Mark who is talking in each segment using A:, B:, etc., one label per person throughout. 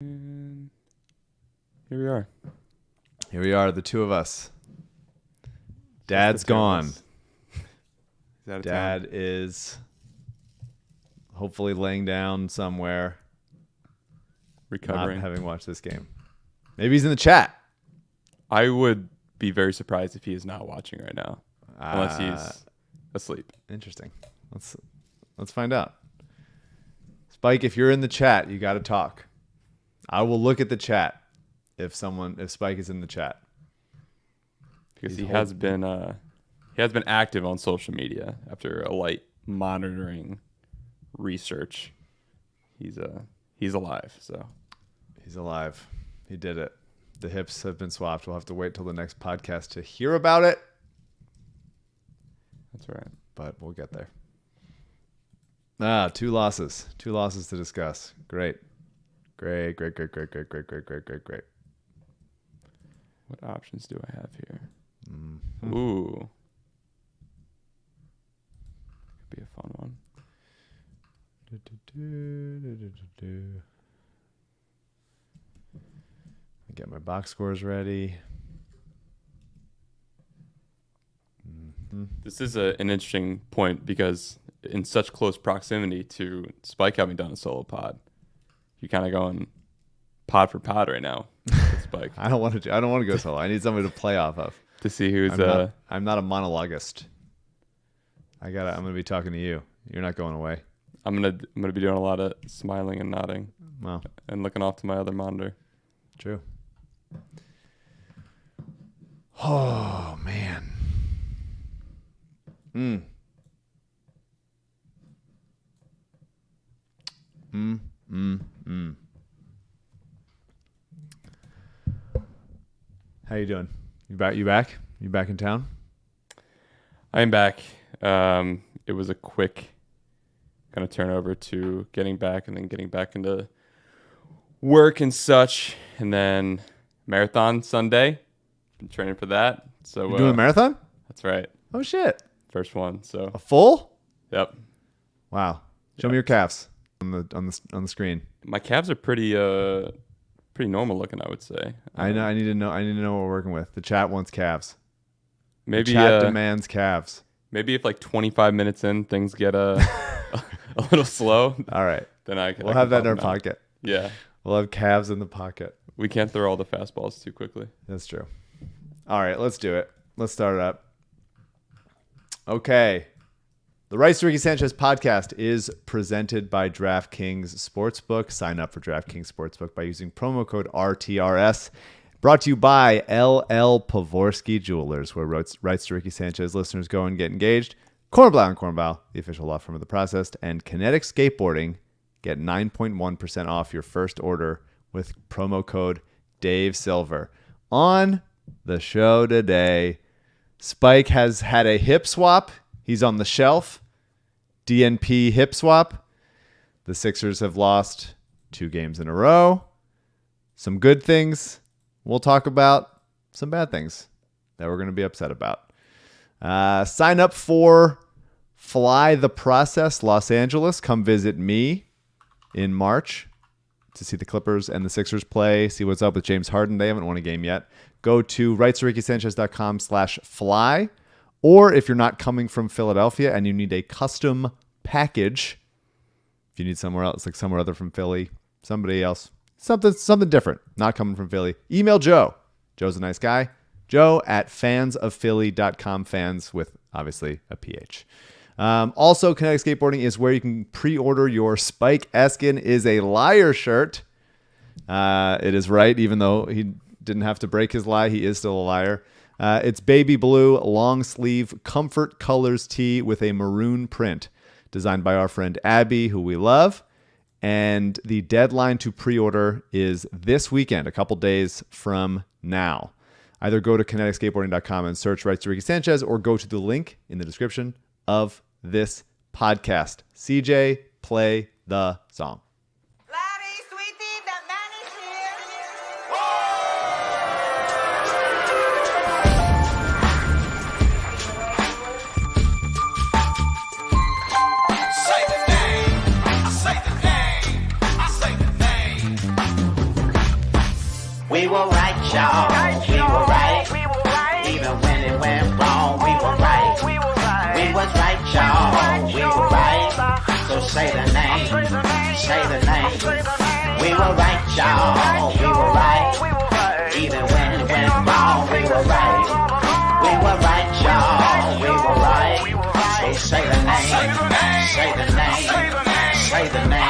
A: And here we are.
B: Here we are, the two of us. Dad's gone. Dad is hopefully laying down somewhere,
A: Recovering.
B: not having watched this game. Maybe he's in the chat.
A: I would be very surprised if he is not watching right now, unless he's asleep.
B: Interesting. Let's find out. Spike, if you're in the chat, you got to talk. I will look at the chat if Spike is in the chat,
A: because he has been active on social media after a light monitoring research. He's alive. So
B: he's alive. He did it. The hips have been swapped. We'll have to wait till the next podcast to hear about it.
A: That's right.
B: But we'll get there. Two losses to discuss. Great. What
A: options do I have here?
B: Mm-hmm.
A: Ooh. Could be a fun one.
B: Get my box scores ready. Mm-hmm.
A: This is an interesting point because in such close proximity to Spike having done a solo pod, you're kind of going pod for pod right now with Spike.
B: I don't want to go solo. I need somebody to play off of.
A: To see who's
B: I'm not a monologuist. I'm gonna be talking to you. You're not going away.
A: I'm gonna be doing a lot of smiling and nodding.
B: Wow.
A: And looking off to my other monitor.
B: True. Oh man. How you doing? You back? You back in town?
A: I am back. It was a quick kind of turnover to getting back and then getting back into work and such. And then marathon Sunday. Been training for that. So
B: you're doing a marathon?
A: That's right.
B: Oh shit.
A: First one. So
B: a full?
A: Yep.
B: Wow. Show me your calves on the screen.
A: My calves are pretty normal looking, I would say.
B: I know. I need to know what we're working with. The chat wants calves.
A: Maybe
B: the chat demands calves.
A: Maybe if like 25 minutes in things get a little slow.
B: All right.
A: Then
B: we'll have that in our pocket.
A: Yeah.
B: We'll have calves in the pocket.
A: We can't throw all the fastballs too quickly.
B: That's true. All right, let's do it. Let's start it up. Okay. The Rights to Ricky Sanchez podcast is presented by DraftKings Sportsbook. Sign up for DraftKings Sportsbook by using promo code RTRS. Brought to you by LL Pavorsky Jewelers, where Rights to Ricky Sanchez listeners go and get engaged. Kornblau and Kornblau, the official law firm of the process, and Kinetic Skateboarding. Get 9.1% off your first order with promo code Dave Silver. On the show today, Spike has had a hip swap. He's on the shelf. DNP hip swap. The Sixers have lost 2 games in a row. Some good things. We'll talk about some bad things that we're going to be upset about. Sign up for Fly the Process Los Angeles. Come visit me in March to see the Clippers and the Sixers play. See what's up with James Harden. They haven't won a game yet. Go to rightstorickysanchez.com/fly. Or if you're not coming from Philadelphia and you need a custom package, if you need somewhere else, like somewhere other from Philly, somebody else, something different, not coming from Philly, email Joe. Joe's a nice guy. Joe at fansoffphilly.com, fans with obviously a PH. Also, Kinetic Skateboarding is where you can pre-order your Spike Eskin is a Liar shirt. It is right, even though he didn't have to break his lie. He is still a liar. It's baby blue, long sleeve, comfort colors tee with a maroon print designed by our friend Abby, who we love. And the deadline to pre-order is this weekend, a couple days from now. Either go to kineticskateboarding.com and search Rights to Ricky Sanchez or go to the link in the description of this podcast. CJ, play the song.
C: Larry, sweetie, the man is here. Say the name. I say the name. I say the name.
D: We were right, y'all. We were right. Even when it went wrong, we were right. We was right, y'all. We were right. So say the name. Say the name. We were right, y'all. We were right. Even when it went wrong, we were right. We were right, y'all. We were right. So say the name. Say the name. Say the name.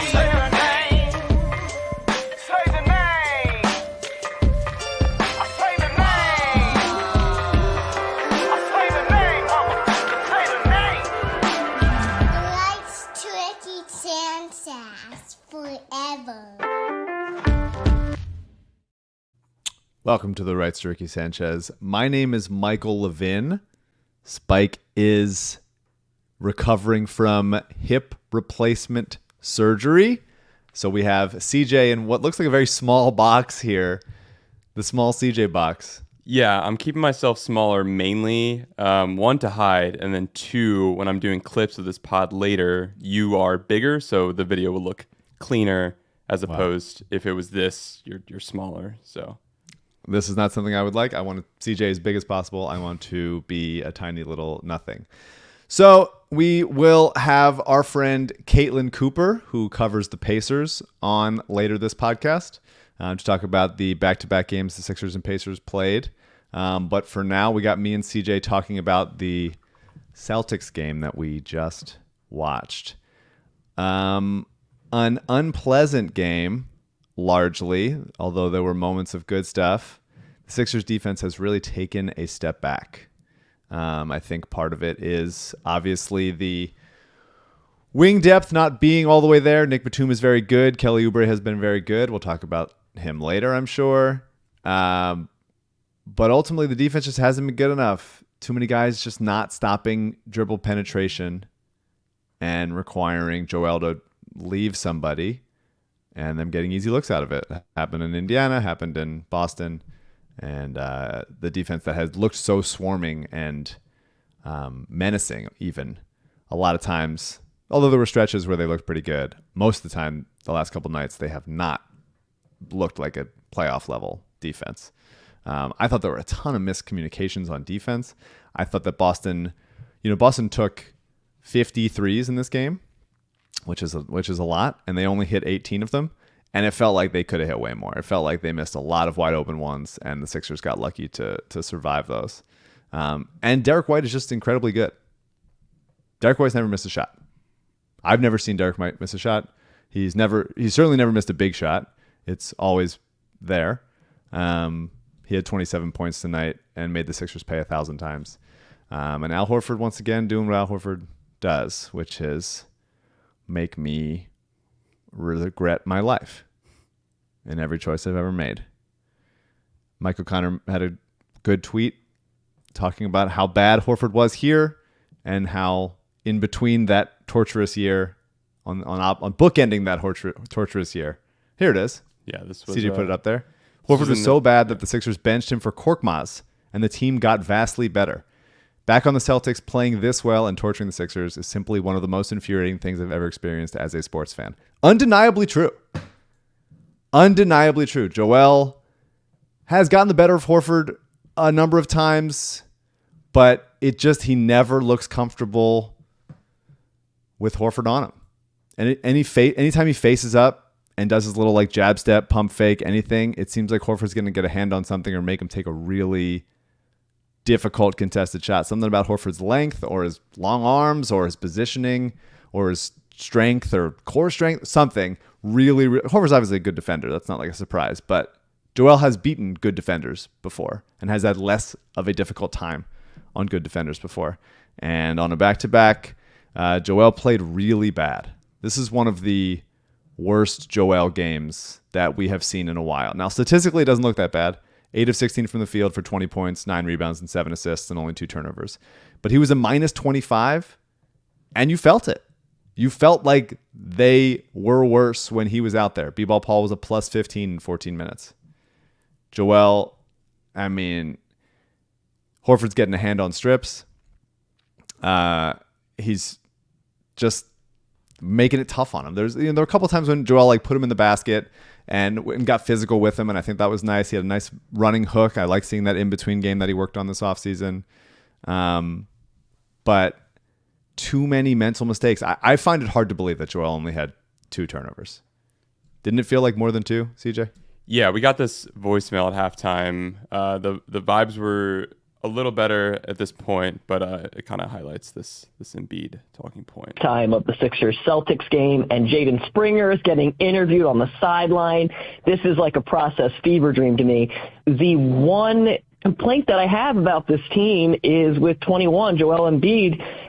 B: Welcome to the Rights to Ricky Sanchez. My name is Michael Levin. Spike is recovering from hip replacement surgery. So we have CJ in what looks like a very small box here. The small CJ box.
A: Yeah, I'm keeping myself smaller mainly, one, to hide, and then two, when I'm doing clips of this pod later, you are bigger, so the video will look cleaner as opposed if it was this, you're smaller. So
B: this is not something I would like. I want CJ as big as possible. I want to be a tiny little nothing. So we will have our friend Caitlin Cooper, who covers the Pacers, on later this podcast to talk about the back-to-back games the Sixers and Pacers played. But for now, we got me and CJ talking about the Celtics game that we just watched. An unpleasant game, largely, although there were moments of good stuff. The Sixers defense has really taken a step back. I think part of it is obviously the wing depth not being all the way there. Nick Batum is very good. Kelly Oubre has been very good. We'll talk about him later, I'm sure. But ultimately, the defense just hasn't been good enough. Too many guys just not stopping dribble penetration and requiring Joel to leave somebody and them getting easy looks out of it. Happened in Indiana, happened in Boston. And the defense that has looked so swarming and menacing even a lot of times, although there were stretches where they looked pretty good, most of the time, the last couple nights, they have not looked like a playoff level defense. I thought there were a ton of miscommunications on defense. I thought that Boston took 50 threes in this game, which is a lot, and they only hit 18 of them. And it felt like they could have hit way more. It felt like they missed a lot of wide open ones, and the Sixers got lucky to survive those. And Derek White is just incredibly good. Derek White's never missed a shot. I've never seen Derek White miss a shot. He's certainly never missed a big shot. It's always there. He had 27 points tonight and made the Sixers pay 1,000 times. And Al Horford, once again, doing what Al Horford does, which is make me regret my life in every choice I've ever made. Mike O'Connor had a good tweet talking about how bad Horford was here and how in between that torturous year, on bookending that torturous year. Here it is.
A: yeah, this was
B: CJ put it up there. Horford was so bad that the Sixers benched him for Korkmaz, and the team got vastly better. Back on the Celtics, playing this well and torturing the Sixers is simply one of the most infuriating things I've ever experienced as a sports fan. Undeniably true. Undeniably true. Joel has gotten the better of Horford a number of times, but he never looks comfortable with Horford on him. And anytime he faces up and does his little like jab step, pump fake, anything, it seems like Horford's going to get a hand on something or make him take a really difficult contested shot. Something about Horford's length or his long arms or his positioning or his strength or core strength, something really Horford's obviously a good defender. That's not like a surprise, but Joel has beaten good defenders before and has had less of a difficult time on good defenders before. And on a back-to-back, Joel played really bad. This is one of the worst Joel games that we have seen in a while. Now, statistically, it doesn't look that bad. 8 of 16 from the field for 20 points, 9 rebounds, and 7 assists, and only 2 turnovers. But he was a minus 25, and you felt it. You felt like they were worse when he was out there. B-Ball Paul was a plus 15 in 14 minutes. Joel, Horford's getting a hand on strips. He's just making it tough on him. There were a couple times when Joel like put him in the basket and got physical with him, and I think that was nice. He had a nice running hook. I like seeing that in between game that he worked on this offseason. But too many mental mistakes. I find it hard to believe that Joel only had 2 turnovers. Didn't it feel like more than 2, CJ?
A: Yeah, we got this voicemail at halftime. The vibes were a little better at this point, but it kind of highlights this Embiid talking point.
E: Time of the Sixers Celtics game, and Jaden Springer is getting interviewed on the sideline. This is like a process fever dream to me. The one complaint that I have about this team is with 21, Joel Embiid.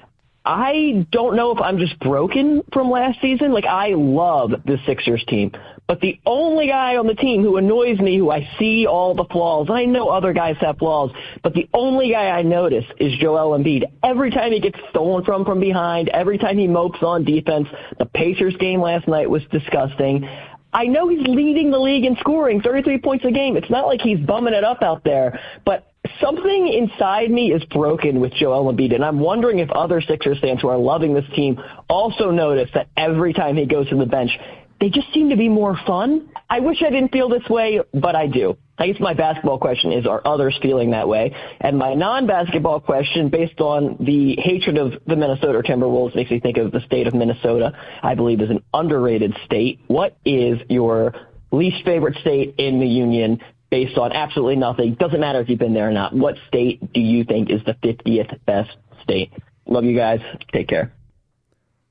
E: I don't know if I'm just broken from last season. Like, I love the Sixers team, but the only guy on the team who annoys me, who I see all the flaws, and I know other guys have flaws, but the only guy I notice is Joel Embiid. Every time he gets stolen from behind, every time he mopes on defense, the Pacers game last night was disgusting. I know he's leading the league in scoring, 33 points a game. It's not like he's bumming it up out there, but something inside me is broken with Joel Embiid, and I'm wondering if other Sixers fans who are loving this team also notice that every time he goes to the bench, they just seem to be more fun. I wish I didn't feel this way, but I do. I guess my basketball question is, are others feeling that way? And my non-basketball question, based on the hatred of the Minnesota Timberwolves, makes me think of the state of Minnesota, I believe is an underrated state. What is your least favorite state in the union based on absolutely nothing? Doesn't matter if you've been there or not. What state do you think is the 50th best state? Love you guys. Take care.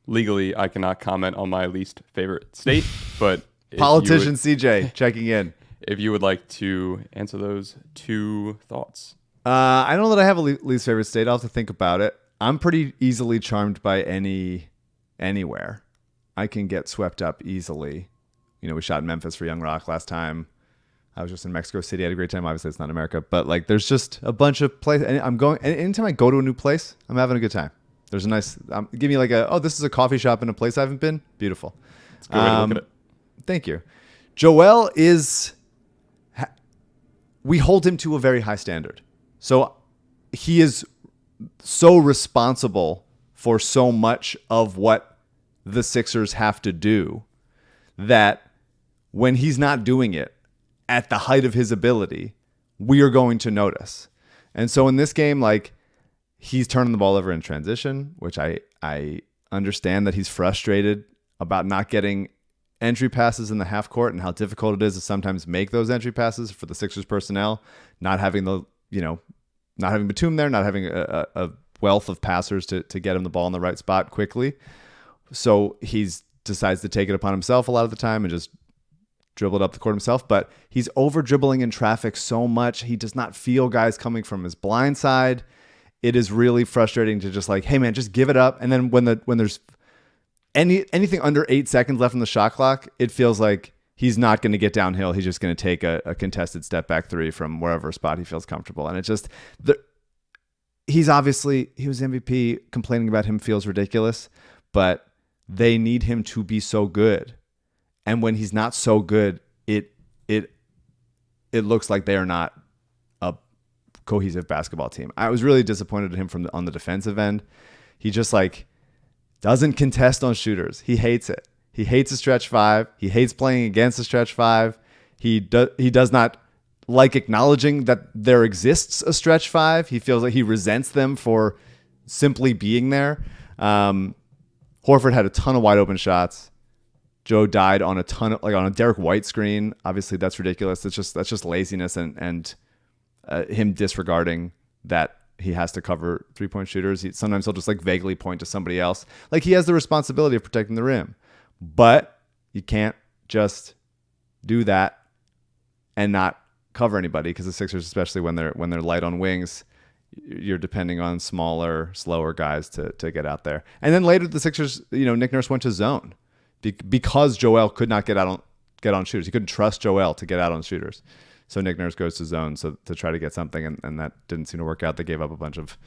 A: Legally, I cannot comment on my least favorite state, but
B: Politician CJ checking in.
A: If you would like to answer those 2 thoughts.
B: I don't know that I have a least favorite state. I'll have to think about it. I'm pretty easily charmed by anywhere. I can get swept up easily. You know, we shot in Memphis for Young Rock last time. I was just in Mexico City. I had a great time. Obviously, it's not America, but like, there's just a bunch of places. And anytime I go to a new place, I'm having a good time. There's a nice, give me like this is a coffee shop in a place I haven't been. Beautiful.
A: It's a good way to look at it.
B: Thank you. Joel we hold him to a very high standard. So he is so responsible for so much of what the Sixers have to do that when he's not doing it at the height of his ability, we are going to notice. And so in this game, like, he's turning the ball over in transition, which I understand that he's frustrated about not getting entry passes in the half court and how difficult it is to sometimes make those entry passes for the Sixers personnel, not having Batum there, not having a wealth of passers to get him the ball in the right spot quickly. So he decides to take it upon himself a lot of the time and just dribble it up the court himself. But he's over dribbling in traffic so much. He does not feel guys coming from his blind side. It is really frustrating to just like, hey man, just give it up. And then when there's anything under 8 seconds left on the shot clock, it feels like he's not going to get downhill. He's just going to take a contested step back 3 from wherever spot he feels comfortable. And it's just, he was MVP. Complaining about him feels ridiculous, but they need him to be so good. And when he's not so good, it looks like they are not a cohesive basketball team. I was really disappointed in him on the defensive end. He just like doesn't contest on shooters. He hates it. He hates a stretch 5. He hates playing against a stretch 5. He does not like acknowledging that there exists a stretch 5. He feels like he resents them for simply being there. Horford had a ton of wide open shots. Joe died on on a Derek White screen. Obviously, that's ridiculous. That's just laziness and him disregarding that he has to cover 3-point shooters. Sometimes he'll just like vaguely point to somebody else. Like, he has the responsibility of protecting the rim, but you can't just do that and not cover anybody, because the Sixers, especially when they're light on wings, you're depending on smaller, slower guys to get out there. And then later the Sixers, Nick Nurse went to zone because Joel could not get on shooters. He couldn't trust Joel to get out on shooters. So Nick Nurse goes to zone to try to get something, and that didn't seem to work out. They gave up a bunch of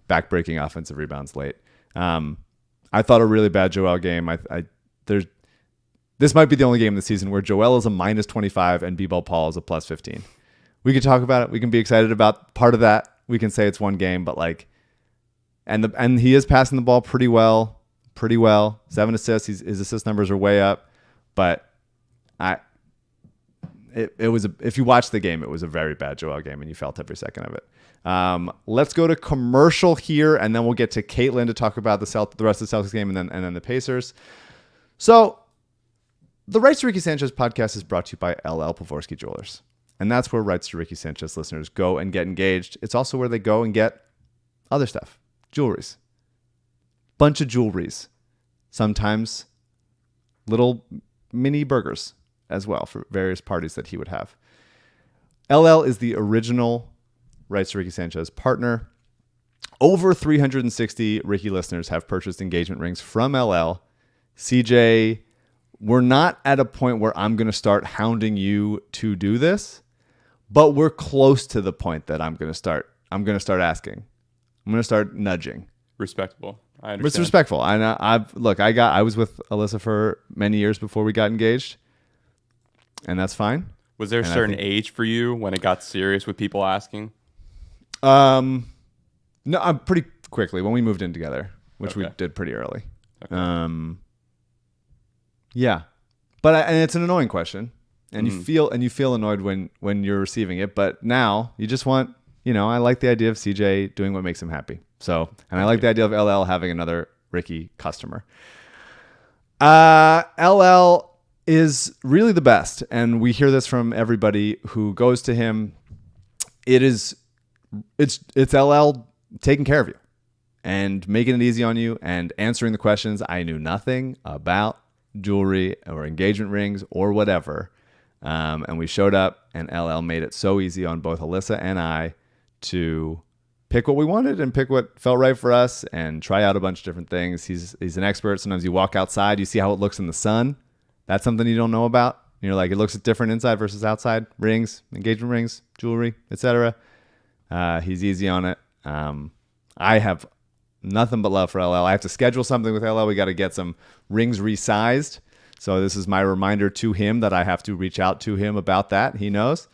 B: back-breaking offensive rebounds late. I thought a really bad Joel game. This might be the only game in the season where Joel is a -25 and B-Ball Paul is a +15. We could talk about it. We can be excited about part of that. We can say it's one game, but and he is passing the ball pretty well. pretty well. 7 assists. His assist numbers are way up. But if you watch the game, it was a very bad Joel game, and you felt every second of it. Let's go to commercial here, and then we'll get to Caitlin to talk about the rest of the Celtics game, and then the Pacers. So the Rights to Ricky Sanchez podcast is brought to you by LL Pavorsky Jewelers. And that's where Rights to Ricky Sanchez listeners go and get engaged. It's also where they go and get other stuff. Jewelries. Bunch of jewelries. Sometimes little mini burgers as well for various parties that he would have. LL is the original Rights to Ricky Sanchez partner. Over 360 Ricky listeners have purchased engagement rings from LL. CJ, we're not at a point where I'm going to start hounding you to do this, but we're close to the point that I'm going to start asking. I'm going to start nudging.
A: Respectable. I understand.
B: It's respectful. I was with Alyssa for many years before we got engaged, and that's fine.
A: Was there a certain age for you when it got serious with people asking?
B: No, I'm pretty quickly when we moved in together, which we did pretty early. Okay. Yeah, and it's an annoying question, and you feel annoyed when you're receiving it. But now you just want, I like the idea of CJ doing what makes him happy. So, and I like the idea of LL having another Ricky customer. LL is really the best, and we hear this from everybody who goes to him. It's LL taking care of you and making it easy on you and answering the questions. I knew nothing about jewelry or engagement rings or whatever, and we showed up, and LL made it so easy on both Alyssa and I to pick what we wanted and pick what felt right for us and try out a bunch of different things. He's an expert. Sometimes you walk outside, you see how it looks in the sun. That's something you don't know about. You're like, it looks different inside versus outside. Rings, engagement rings, jewelry, etc. He's easy on it. I have nothing but love for LL. I have to schedule something with LL. We got to get some rings resized. So this is my reminder to him that I have to reach out to him about that. He knows.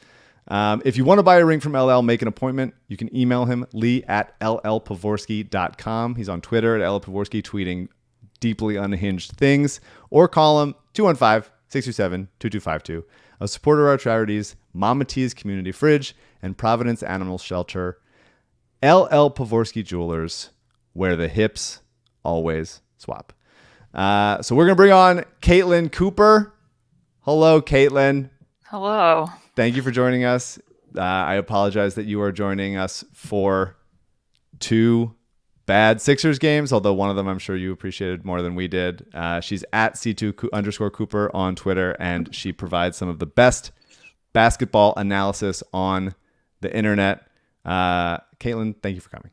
B: If you want to buy a ring from LL, make an appointment. You can email him, lee@llpavorsky.com. He's on Twitter @llpavorsky, tweeting deeply unhinged things. Or call him 215-627-2252. A supporter of our charities, Mama T's Community Fridge and Providence Animal Shelter. LL Pavorsky Jewelers, where the hips always swap. So we're going to bring on Caitlin Cooper. Hello, Caitlin.
F: Hello.
B: Thank you for joining us. I apologize that you are joining us for 2 bad Sixers games, although one of them I'm sure you appreciated more than we did. She's at C2_Cooper on Twitter, and she provides some of the best basketball analysis on the internet. Caitlin, thank you for coming.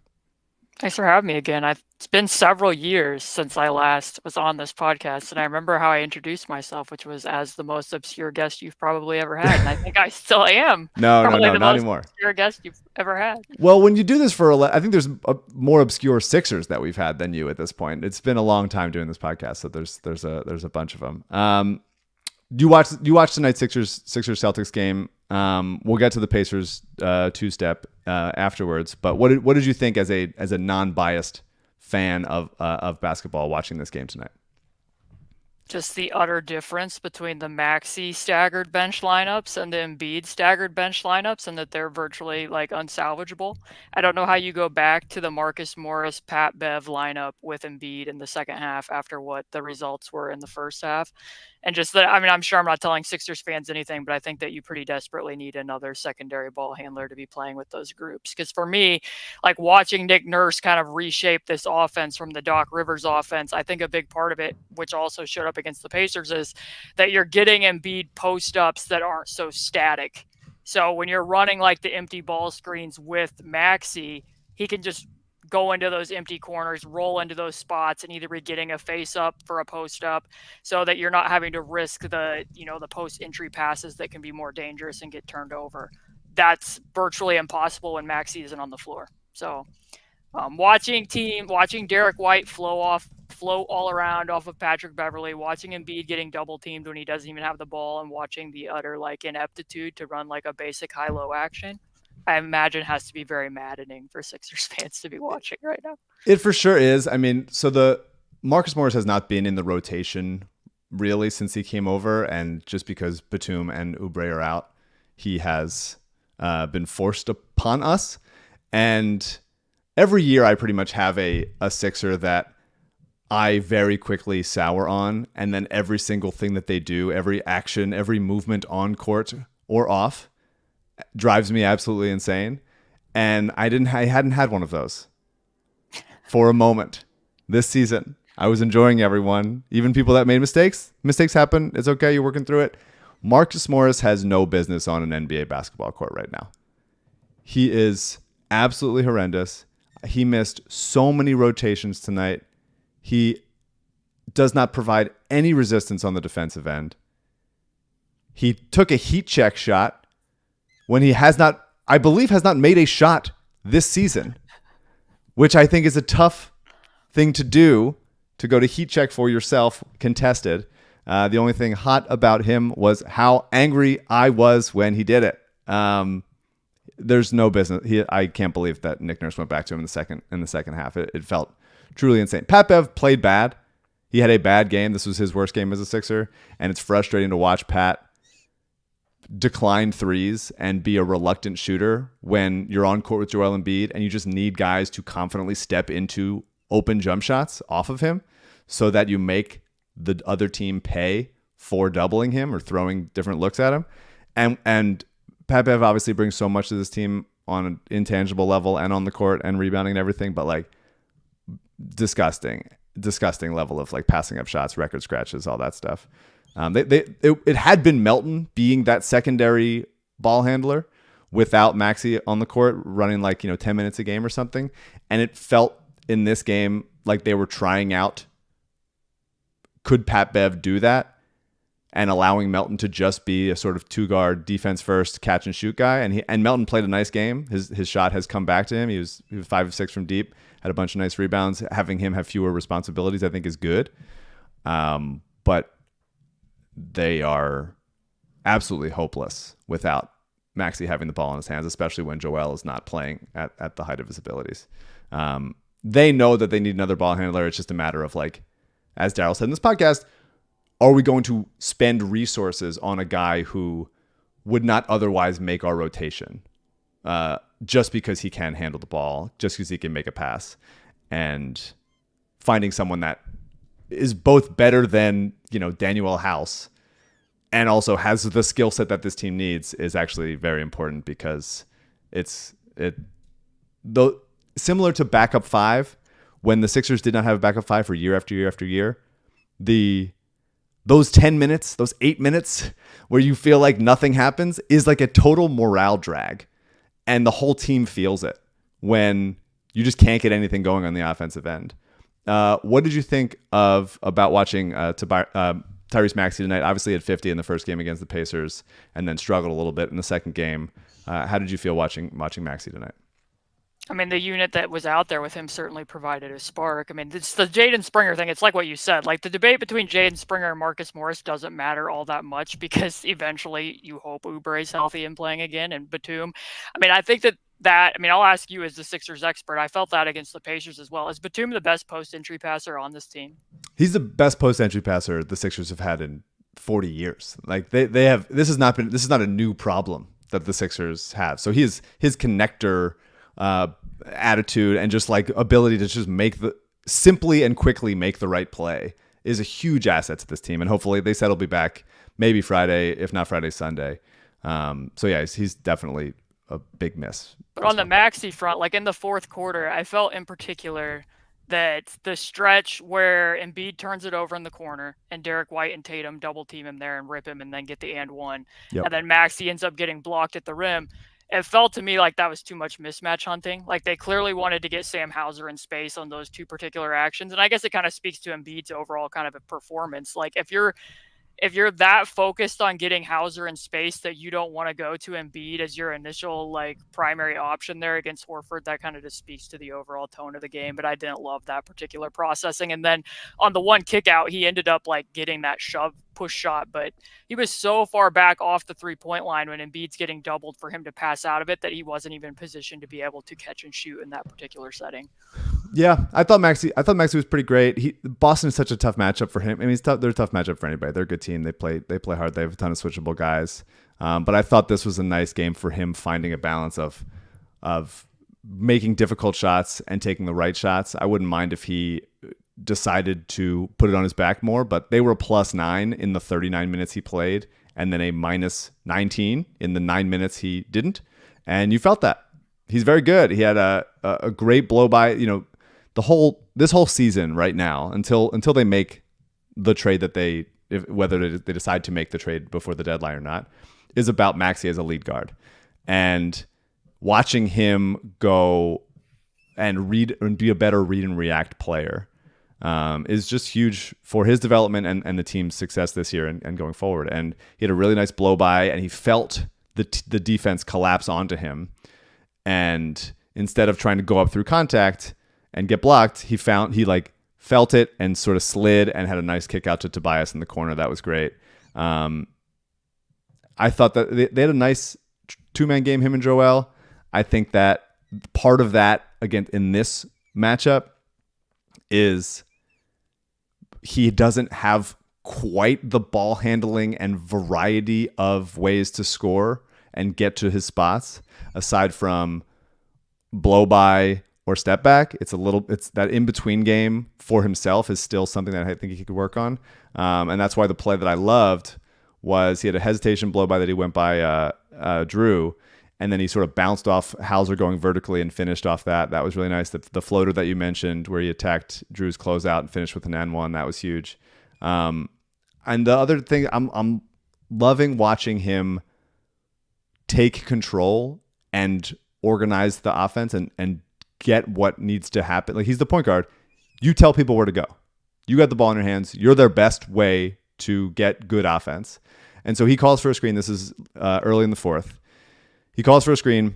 F: Thanks for having me again. It's been several years since I last was on this podcast, and I remember how I introduced myself, which was as the most obscure guest you've probably ever had, and I think I still am.
B: No,
F: not
B: anymore.
F: Obscure guest you've ever had.
B: Well, when you do this I think there's more obscure Sixers that we've had than you at this point. It's been a long time doing this podcast, so there's a bunch of them. You watch tonight's Sixers Celtics game. We'll get to the Pacers two-step afterwards. But what did you think as a non-biased fan of basketball watching this game tonight?
F: Just the utter difference between the Maxey staggered bench lineups and the Embiid staggered bench lineups, and that they're virtually like unsalvageable. I don't know how you go back to the Marcus Morris, Pat Bev lineup with Embiid in the second half after what the results were in the first half. And just that, I'm sure I'm not telling Sixers fans anything, but I think that you pretty desperately need another secondary ball handler to be playing with those groups. Because for me, like watching Nick Nurse kind of reshape this offense from the Doc Rivers offense, I think a big part of it, which also showed up against the Pacers, is that you're getting Embiid post-ups that aren't so static. So when you're running like the empty ball screens with Maxey, he can just go into those empty corners, roll into those spots, and either be getting a face up for a post up, so that you're not having to risk the post entry passes that can be more dangerous and get turned over. That's virtually impossible when Maxey isn't on the floor. So watching Derek White flow all around off of Patrick Beverley, watching Embiid getting double teamed when he doesn't even have the ball, and watching the utter ineptitude to run like a basic high-low action, I imagine has to be very maddening for Sixers fans to be watching right now.
B: It for sure is. So Marcus Morris has not been in the rotation really since he came over, and just because Batum and Oubre are out, he has been forced upon us. And every year I pretty much have a Sixer that I very quickly sour on, and then every single thing that they do, every action, every movement on court or off drives me absolutely insane. And I hadn't had one of those for a moment this season. I was enjoying everyone, even people that made mistakes. Mistakes happen. It's okay. You're working through it. Marcus Morris has no business on an NBA basketball court right now. He is absolutely horrendous. He missed so many rotations tonight. He does not provide any resistance on the defensive end. He took a heat check shot when he has not, I believe, has not made a shot this season, which I think is a tough thing to do, to go to heat check for yourself contested. The only thing hot about him was how angry I was when he did it. There's no business. I can't believe that Nick Nurse went back to him in the second half. It felt truly insane. Pat Bev played bad. He had a bad game. This was his worst game as a Sixer, and it's frustrating to watch Pat decline threes and be a reluctant shooter when you're on court with Joel Embiid and you just need guys to confidently step into open jump shots off of him so that you make the other team pay for doubling him or throwing different looks at him. And Pat Bev obviously brings so much to this team on an intangible level and on the court and rebounding and everything, but like disgusting level of like passing up shots, record scratches, all that stuff. It had been Melton being that secondary ball handler without Maxey on the court running 10 minutes a game or something. And it felt in this game like they were trying out, could Pat Bev do that? And allowing Melton to just be a sort of two-guard defense first catch and shoot guy. And Melton played a nice game. His shot has come back to him. He was 5 of 6 from deep, had a bunch of nice rebounds. Having him have fewer responsibilities, I think, is good. But they are absolutely hopeless without Maxey having the ball in his hands, especially when Joel is not playing at the height of his abilities. They know that they need another ball handler. It's just a matter of, like, as Daryl said in this podcast, are we going to spend resources on a guy who would not otherwise make our rotation just because he can handle the ball, just because he can make a pass, and finding someone that is both better than, Daniel House and also has the skill set that this team needs is actually very important, because though similar to backup 5, when the Sixers did not have a backup 5 for year after year after year, those 10 minutes, those 8 minutes where you feel like nothing happens is like a total morale drag. And the whole team feels it when you just can't get anything going on the offensive end. What did you think about watching Tyrese Maxey tonight? Obviously had 50 in the first game against the Pacers and then struggled a little bit in the second game. How did you feel watching Maxey tonight?
F: I mean, the unit that was out there with him certainly provided a spark. I mean, it's the Jaden Springer thing. It's like what you said. Like, the debate between Jaden Springer and Marcus Morris doesn't matter all that much, because eventually you hope Oubre is healthy and playing again, and Batum. I mean, I think I'll ask you as the Sixers expert. I felt that against the Pacers as well. Is Batum the best post-entry passer on this team? He's
B: the best post-entry passer the Sixers have had in 40 years. Like, they have. This is not a new problem that the Sixers have. So his connector attitude and just like ability to just simply and quickly make the right play is a huge asset to this team. And hopefully they said he'll be back maybe Friday, if not Friday, Sunday. So yeah, he's definitely a big miss.
F: But on the Maxey front, like in the fourth quarter, I felt in particular that the stretch where Embiid turns it over in the corner and Derek White and Tatum double team him there and rip him and then get the and one. Yep. And then Maxey ends up getting blocked at the rim. It felt to me like that was too much mismatch hunting. Like, they clearly wanted to get Sam Hauser in space on those two particular actions. And I guess it kind of speaks to Embiid's overall kind of a performance. Like, if you're that focused on getting Hauser in space that you don't want to go to Embiid as your initial, like, primary option there against Horford, that kind of just speaks to the overall tone of the game. But I didn't love that particular processing. And then on the one kick out, he ended up like getting that shove push shot, but he was so far back off the 3-point line when Embiid's getting doubled for him to pass out of it that he wasn't even positioned to be able to catch and shoot in that particular setting.
B: Yeah, I thought Maxey was pretty great. Boston is such a tough matchup for him. I mean, they're a tough matchup for anybody. They're a good team. They play hard. They have a ton of switchable guys. But I thought this was a nice game for him, finding a balance of making difficult shots and taking the right shots. I wouldn't mind if he decided to put it on his back more, but they were +9 in the 39 minutes he played, and then a -19 in the 9 minutes he didn't. And you felt that. He's very good. He had a great blow by, this whole season right now until they make the trade that whether they decide to make the trade before the deadline or not, is about Maxey as a lead guard. And watching him go and read and be a better read and react player is just huge for his development and the team's success this year and going forward. And he had a really nice blow by, and he felt the defense collapse onto him. And instead of trying to go up through contact and get blocked, he felt it and sort of slid and had a nice kick out to Tobias in the corner. That was great. I thought that they had a nice two-man game, him and Joel. I think that part of that, again, in this matchup is he doesn't have quite the ball handling and variety of ways to score and get to his spots aside from blow by or step back. It's that in-between game for himself is still something that I think he could work on. And that's why the play that I loved was he had a hesitation blow by that he went by Drew, and then he sort of bounced off Hauser going vertically and finished off that. That was really nice. The floater that you mentioned where he attacked Drew's closeout and finished with an N1, that was huge. And the other thing, I'm loving watching him take control and organize the offense and get what needs to happen. Like, he's the point guard. You tell people where to go. You got the ball in your hands. You're their best way to get good offense. And so he calls for a screen. This is early in the fourth. He calls for a screen.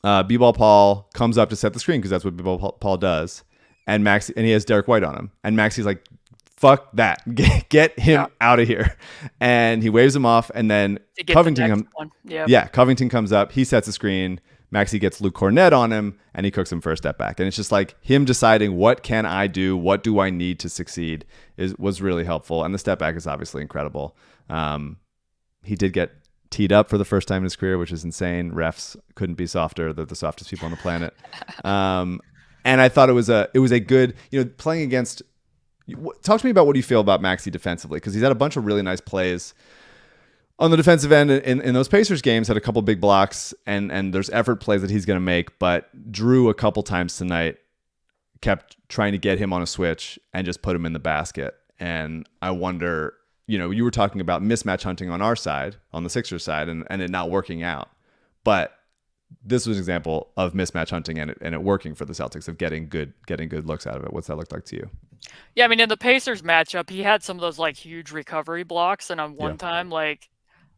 B: B-Ball Paul comes up to set the screen because that's what B-Ball Paul does. And he has Derek White on him. And Maxey's like, fuck that. Get him out of here. And he waves him off. And then Covington comes up. He sets a screen. Maxey gets Luke Cornett on him, and he cooks him for a step back. And it's just like him deciding, what can I do? What do I need to succeed was really helpful. And the step back is obviously incredible. He did get teed up for the first time in his career, which is insane. Refs couldn't be softer. They're the softest people on the planet. And I thought it was a good, playing against. Talk to me about what you feel about Maxey defensively, because he's had a bunch of really nice plays on the defensive end in those Pacers games. Had a couple big blocks and there's effort plays that he's going to make, but Drew a couple times tonight kept trying to get him on a switch and just put him in the basket. And I wonder, you were talking about mismatch hunting on our side, on the Sixers side, and it not working out. But this was an example of mismatch hunting and it working for the Celtics, of getting good looks out of it. What's that look like to you?
F: Yeah, I mean, in the Pacers matchup, he had some of those huge recovery blocks, and on one time,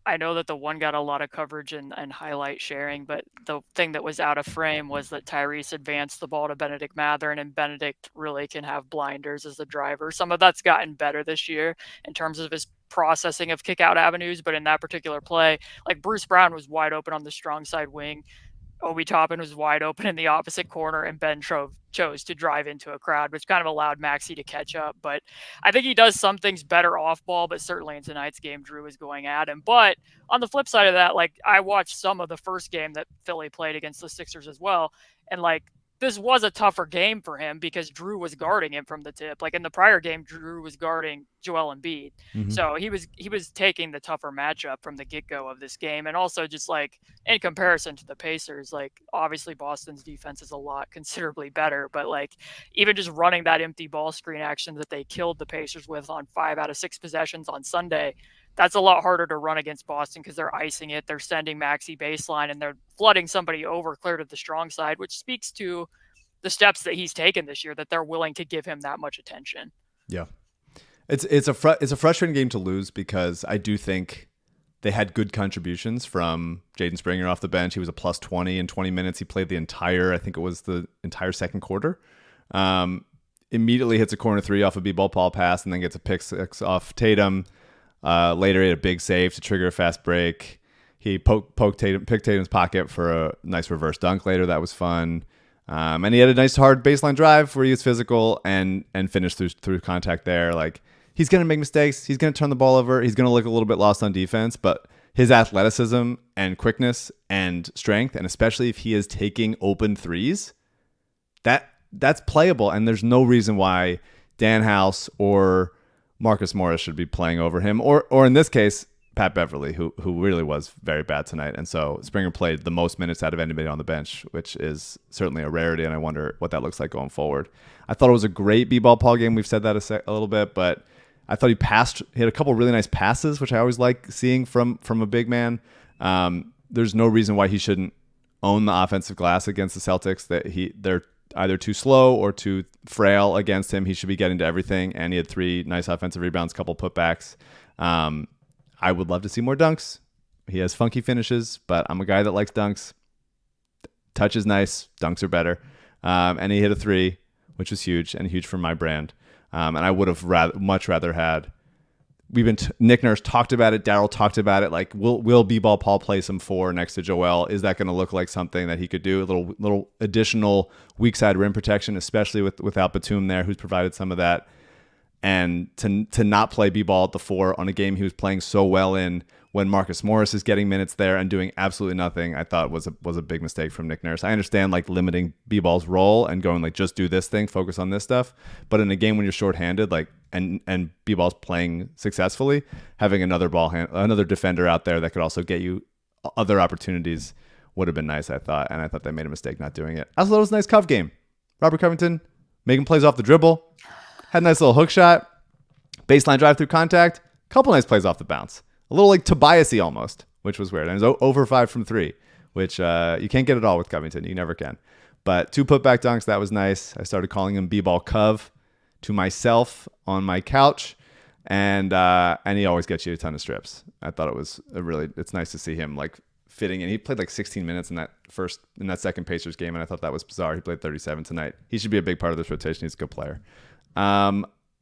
F: I know that the one got a lot of coverage and highlight sharing, but the thing that was out of frame was that Tyrese advanced the ball to Benedict Mathurin, and Benedict really can have blinders as the driver. Some of that's gotten better this year in terms of his processing of kick-out avenues, but in that particular play, Bruce Brown was wide open on the strong side wing. Obi Toppin was wide open in the opposite corner, and Ben chose to drive into a crowd, which kind of allowed Maxey to catch up. But I think he does some things better off ball, but certainly in tonight's game, Drew is going at him. But on the flip side of that, I watched some of the first game that Philly played against the Sixers as well. And this was a tougher game for him because Drew was guarding him from the tip. In the prior game, Drew was guarding Joel Embiid. Mm-hmm. So he was taking the tougher matchup from the get-go of this game. And also just in comparison to the Pacers, obviously Boston's defense is considerably better, but even just running that empty ball screen action that they killed the Pacers with on 5 out of 6 possessions on Sunday, that's a lot harder to run against Boston because they're icing it. They're sending Maxey baseline and they're flooding somebody over clear to the strong side, which speaks to the steps that he's taken this year, that they're willing to give him that much attention.
B: Yeah. It's a frustrating game to lose because I do think they had good contributions from Jaden Springer off the bench. He was a +20 in 20 minutes. He played the entire second quarter. Immediately hits a corner 3 off a B-ball Paul pass and then gets a pick 6 off Tatum. Later, he had a big save to trigger a fast break. He picked Tatum's pocket for a nice reverse dunk later. That was fun. And he had a nice hard baseline drive where he was physical and finished through contact there. Like, he's going to make mistakes. He's going to turn the ball over. He's going to look a little bit lost on defense, but his athleticism and quickness and strength, and especially if he is taking open threes, that's playable. And there's no reason why Dan House or Marcus Morris should be playing over him, or in this case, Pat Beverly, who really was very bad tonight. And so Springer played the most minutes out of anybody on the bench, which is certainly a rarity, and I wonder what that looks like going forward. I thought it was a great B-ball Paul game. We've said that a little bit, but I thought he had a couple really nice passes, which I always like seeing from a big man. There's no reason why he shouldn't own the offensive glass against the Celtics. They're either too slow or too frail against him. He should be getting to everything, and he had 3 nice offensive rebounds, couple putbacks. I would love to see more dunks. He has funky finishes, but I'm a guy that likes dunks. Touch is nice. Dunks are better. And he hit a 3, which was huge, and huge for my brand. And I would have much rather had. Nick Nurse talked about it. Daryl talked about it. Like, will B-ball Paul play some 4 next to Joel? Is that going to look like something that he could do? A little additional weak side rim protection, especially without Batum there, who's provided some of that. And to not play B-ball at the 4 on a game he was playing so well in, when Marcus Morris is getting minutes there and doing absolutely nothing, I thought was a big mistake from Nick Nurse. I understand like limiting B-ball's role and going like, just do this thing, focus on this stuff. But in a game when you're shorthanded, like and B-ball's playing successfully, having another defender out there that could also get you other opportunities would have been nice, I thought. And I thought they made a mistake not doing it. I also thought it was a nice Cov game. Robert Covington making plays off the dribble. Had a nice little hook shot, baseline drive through contact, couple nice plays off the bounce. A little like Tobias-y almost, which was weird. And it was over 5 from 3, which you can't get it all with Covington. You never can. But 2 putback dunks, that was nice. I started calling him B-ball Cov to myself on my couch, and he always gets you a ton of strips. I thought it was it's nice to see him like fitting in. He played like 16 minutes in that second Pacers game, and I thought that was bizarre. He played 37 tonight. He should be a big part of this rotation. He's a good player.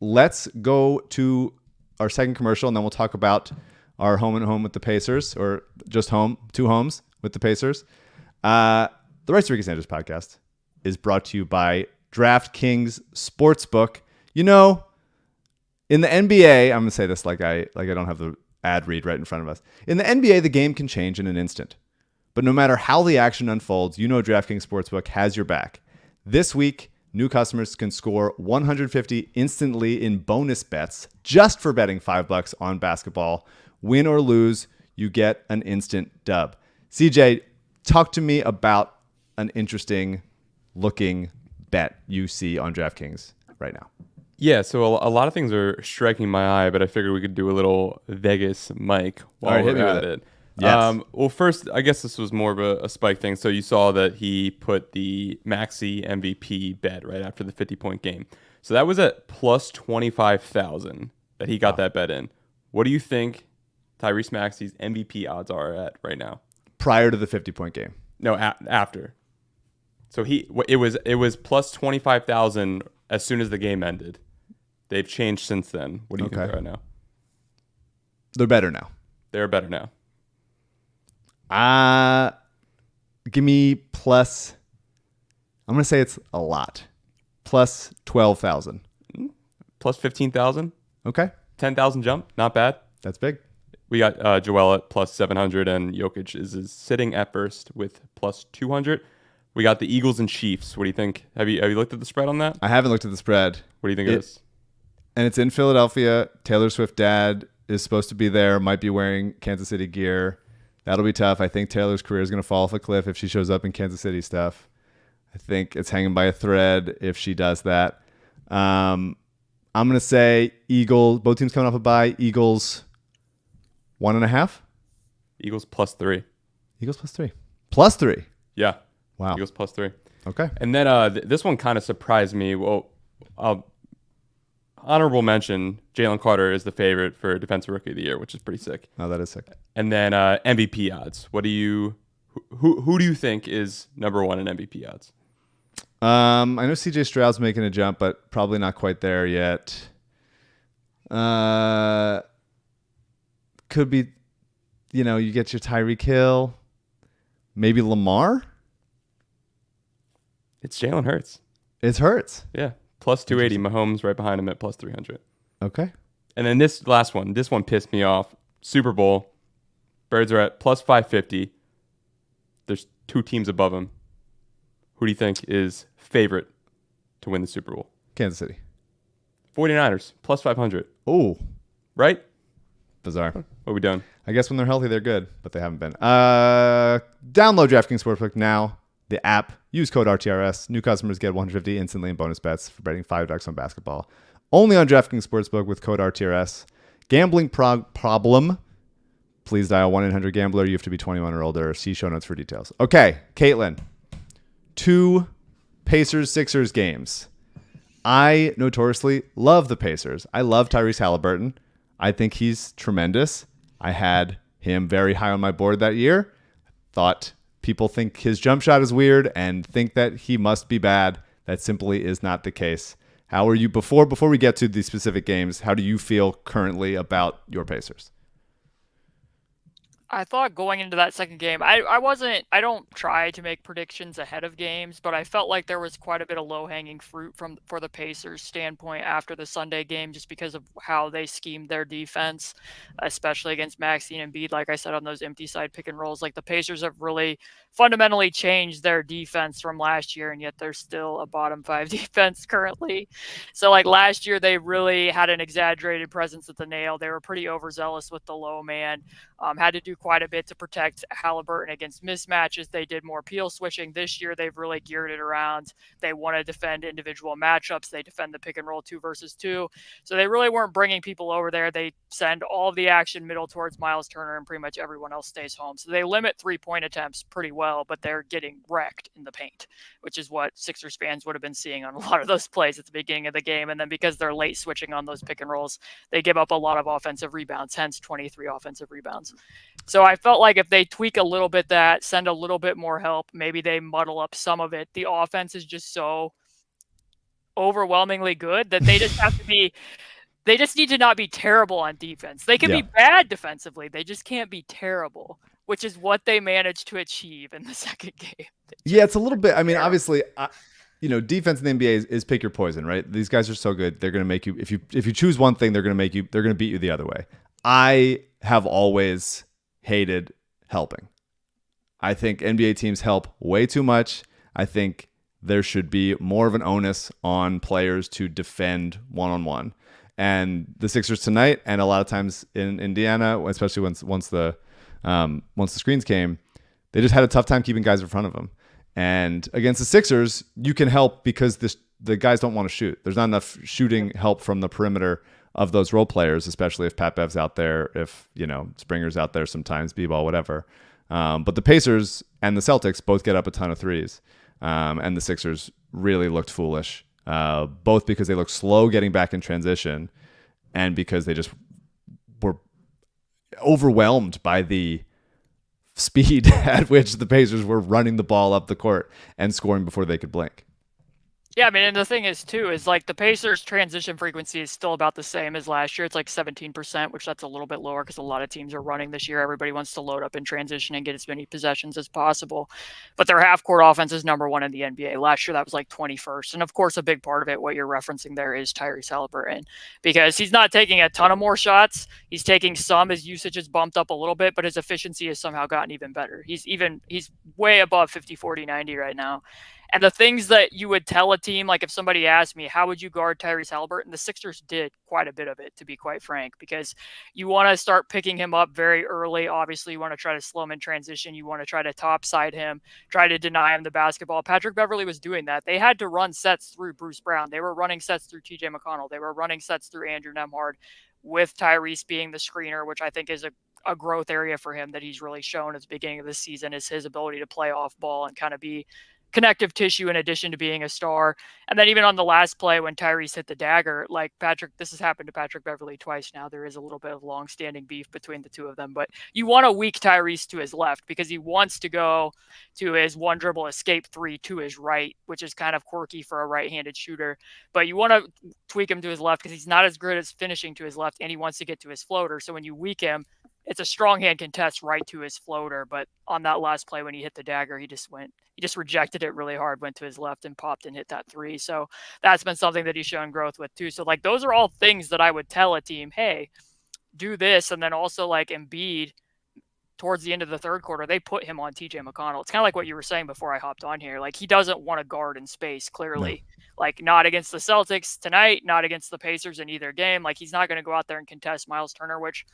B: Let's go to our second commercial, and then we'll talk about our home and home with the Pacers, or just 2 homes with the Pacers. The Rights to Ricky Sanchez podcast is brought to you by DraftKings Sportsbook. You know, in the NBA, I'm going to say this like I don't have the ad read right in front of us. In the NBA, the game can change in an instant. But no matter how the action unfolds, you know DraftKings Sportsbook has your back. This week, new customers can score $150 instantly in bonus bets just for betting $5 on basketball. Win or lose, you get an instant dub. CJ, talk to me about an interesting looking bet you see on DraftKings right now.
A: Yeah, so a lot of things are striking my eye, but I figured we could do a little Vegas Mike while
B: All right, hit
A: we're
B: me
A: at
B: with
A: it.
B: Yes.
A: Well, first, I guess this was more of a spike thing. So you saw that he put the Maxey MVP bet right after the 50-point game. So that was at plus 25,000 that he got that bet in. What do you think Tyrese Maxey's MVP odds are at right now?
B: Prior to the 50-point game.
A: No, after. So it was plus 25,000 as soon as the game ended. They've changed since then. What do you think they're at now?
B: They're better now.
A: They're better now.
B: Give me plus. I'm gonna say it's a lot. Plus 12,000.
A: Plus 15,000.
B: Okay.
A: 10,000 jump. Not bad.
B: That's big.
A: We got Joel at plus 700, and Jokic is sitting at first with plus 200. We got the Eagles and Chiefs. What do you think? Have you looked at the spread on that?
B: I haven't looked at the spread.
A: What do you think it is?
B: And it's in Philadelphia. Taylor Swift dad is supposed to be there. Might be wearing Kansas City gear. That'll be tough. I think Taylor's career is going to fall off a cliff if she shows up in Kansas City stuff. I think it's hanging by a thread if she does that. I'm going to say Eagles. Both teams coming off a bye. Eagles 1.5.
A: Eagles plus 3.
B: Eagles plus 3. Plus 3.
A: Yeah.
B: Wow.
A: Eagles plus 3.
B: Okay.
A: And then this one kind of surprised me. Well, honorable mention, Jalen Carter is the favorite for Defensive Rookie of the Year, which is pretty sick.
B: Oh, that is sick.
A: And then MVP odds. What do you who do you think is number one in MVP odds?
B: I know CJ Stroud's making a jump, but probably not quite there yet. could be, you get your Tyreek Hill, maybe Lamar.
A: It's Jalen Hurts.
B: It hurts.
A: Yeah. Plus 280. Mahomes right behind him at plus 300.
B: Okay.
A: And then this last one. This one pissed me off. Super Bowl. Birds are at plus 550. There's 2 teams above them. Who do you think is favorite to win the Super Bowl?
B: Kansas City.
A: 49ers. Plus 500.
B: Oh.
A: Right?
B: Bizarre.
A: What are we done?
B: I guess when they're healthy, they're good, but they haven't been. Download DraftKings Sportsbook now. The app. Use code RTRS. New customers get 150 instantly in bonus bets for betting $5 on basketball. Only on DraftKings Sportsbook with code RTRS. Gambling problem? Please dial 1-800-GAMBLER. You have to be 21 or older. See show notes for details. Okay, Caitlin. 2 Pacers-Sixers games. I notoriously love the Pacers. I love Tyrese Halliburton. I think he's tremendous. I had him very high on my board that year. Thought people think his jump shot is weird and think that he must be bad. That simply is not the case. How are you before we get to the specific games? How do you feel currently about your Pacers?
F: I thought going into that second game, I don't try to make predictions ahead of games, but I felt like there was quite a bit of low-hanging fruit for the Pacers standpoint after the Sunday game, just because of how they schemed their defense, especially against Maxey and Embiid. Like I said, on those empty side pick and rolls, like the Pacers have really fundamentally changed their defense from last year, and yet they're still a bottom 5 defense currently. So like last year, they really had an exaggerated presence at the nail. They were pretty overzealous with the low man. Had to do quite a bit to protect Halliburton against mismatches. They did more peel switching. This year, they've really geared it around. They want to defend individual matchups. They defend the pick and roll 2 versus 2. So they really weren't bringing people over there. They send all of the action middle towards Miles Turner, and pretty much everyone else stays home. So they limit 3-point attempts pretty well, but they're getting wrecked in the paint, which is what Sixers fans would have been seeing on a lot of those plays at the beginning of the game. And then because they're late switching on those pick and rolls, they give up a lot of offensive rebounds, hence 23 offensive rebounds. So I felt like if they tweak a little bit that, send a little bit more help, maybe they muddle up some of it. The offense is just so overwhelmingly good that they just have to be, they just need to not be terrible on defense. They can be bad defensively. They just can't be terrible, which is what they managed to achieve in the second game.
B: Yeah, it's a little bit, I mean, obviously, defense in the NBA is pick your poison, right? These guys are so good. They're going to make you, if you choose one thing, they're going to beat you the other way. I have always hated helping. I think NBA teams help way too much. I think there should be more of an onus on players to defend one-on-one. And the Sixers tonight, and a lot of times in Indiana, especially once the screens came, they just had a tough time keeping guys in front of them. And against the Sixers, you can help because the guys don't want to shoot. There's not enough shooting help from the perimeter of those role players, especially if Pat Bev's out there, if Springer's out there sometimes, B-ball, whatever. But the Pacers and the Celtics both get up a ton of threes, and the Sixers really looked foolish, both because they looked slow getting back in transition, and because they just were overwhelmed by the speed at which the Pacers were running the ball up the court and scoring before they could blink.
F: Yeah, I mean, and the thing is, too, is like the Pacers' transition frequency is still about the same as last year. It's like 17%, which that's a little bit lower because a lot of teams are running this year. Everybody wants to load up in transition and get as many possessions as possible. But their half-court offense is number 1 in the NBA. Last year, that was like 21st. And, of course, a big part of it, what you're referencing there, is Tyrese Halliburton. Because he's not taking a ton of more shots. He's taking some. His usage is bumped up a little bit, but his efficiency has somehow gotten even better. He's way above 50, 40, 90 right now. And the things that you would tell a team, like if somebody asked me, how would you guard Tyrese Halliburton? The Sixers did quite a bit of it, to be quite frank, because you want to start picking him up very early. Obviously, you want to try to slow him in transition. You want to try to topside him, try to deny him the basketball. Patrick Beverley was doing that. They had to run sets through Bruce Brown. They were running sets through TJ McConnell. They were running sets through Andrew Nembhard, with Tyrese being the screener, which I think is a growth area for him that he's really shown at the beginning of this season, is his ability to play off ball and kind of be connective tissue in addition to being a star. And then even on the last play when Tyrese hit the dagger, like this has happened to Patrick Beverley twice now. There is a little bit of long-standing beef between the two of them, but you want to weak Tyrese to his left because he wants to go to his one dribble escape 3 to his right, which is kind of quirky for a right-handed shooter. But you want to tweak him to his left because he's not as good as finishing to his left, and he wants to get to his floater. So when you weak him, it's a strong hand contest right to his floater, but on that last play when he hit the dagger, he just rejected it really hard, went to his left and popped and hit that three. So that's been something that he's shown growth with too. So like those are all things that I would tell a team, hey, do this. And then also like Embiid towards the end of the third quarter, they put him on TJ McConnell. It's kind of like what you were saying before I hopped on here. Like he doesn't want to guard in space, clearly. No. Like not against the Celtics tonight, not against the Pacers in either game. Like he's not going to go out there and contest Miles Turner, which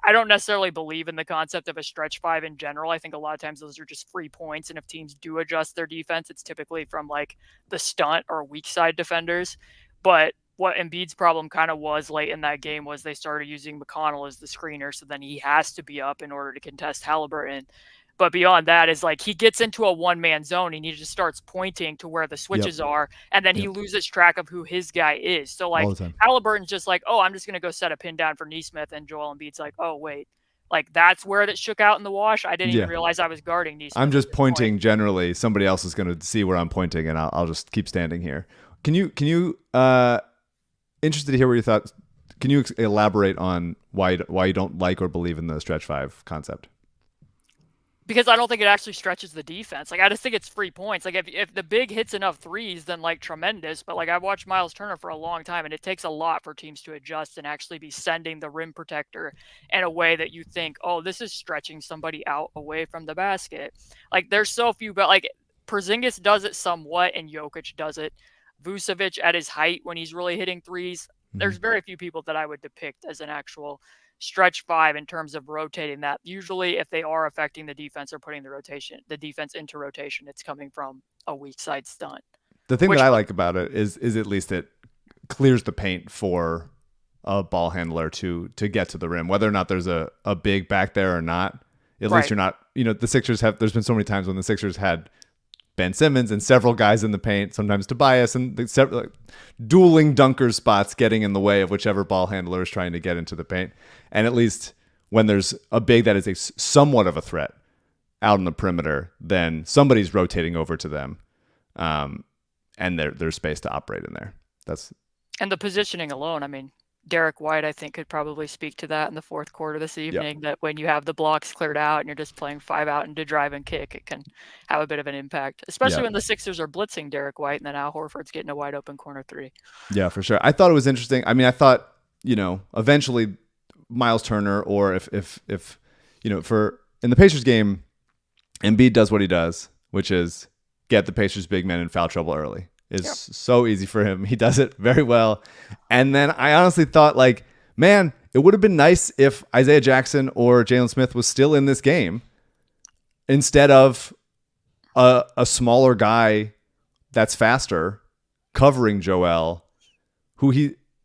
F: I don't necessarily believe in the concept of a stretch five in general. I think a lot of times those are just free points. And if teams do adjust their defense, it's typically from like the stunt or weak side defenders. But what Embiid's problem kind of was late in that game was they started using McConnell as the screener. So then he has to be up in order to contest Halliburton. But beyond that is like he gets into a one-man zone and he just starts pointing to where the switches are. And then he loses track of who his guy is. So like Halliburton's just like, oh, I'm just going to go set a pin down for Nesmith. And Joel Embiid's like, oh, wait. Like that's where it shook out in the wash. I didn't even realize I was guarding Nesmith.
B: I'm just pointing generally. Somebody else is going to see where I'm pointing and I'll just keep standing here. Can you interested to hear what you thought. Can you elaborate on why you don't like or believe in the stretch five concept?
F: Because I don't think it actually stretches the defense. Like I just think it's free points. Like if the big hits enough threes, then like tremendous. But like I've watched Miles Turner for a long time, and it takes a lot for teams to adjust and actually be sending the rim protector in a way that you think, oh, this is stretching somebody out away from the basket. Like there's so few, but like Porzingis does it somewhat, and Jokic does it. Vucevic at his height when he's really hitting threes. There's very few people that I would depict as an actual stretch five in terms of rotating that. Usually if they are affecting the defense or putting the defense into rotation, it's coming from a weak side stunt.
B: The thing that I like about it is at least it clears the paint for a ball handler to get to the rim, whether or not there's a big back there or not. At least you're not, the Sixers there's been so many times when the Sixers had Ben Simmons and several guys in the paint, sometimes Tobias, and dueling dunker spots getting in the way of whichever ball handler is trying to get into the paint. And at least when there's a big that is somewhat of a threat out on the perimeter, then somebody's rotating over to them, and there's space to operate in there.
F: And the positioning alone, I mean, Derek White, I think, could probably speak to that in the fourth quarter this evening, that when you have the blocks cleared out and you're just playing five out into drive and kick, it can have a bit of an impact, especially when the Sixers are blitzing Derek White and then Al Horford's getting a wide open corner three. Yeah,
B: for sure. I thought it was interesting. I mean, I thought, eventually Miles Turner, or if for in the Pacers game, Embiid does what he does, which is get the Pacers big men in foul trouble early. Is so easy for him. He does it very well. And then I honestly thought, like, man, it would have been nice if Isaiah Jackson or Jalen Smith was still in this game instead of a smaller guy that's faster covering Joel,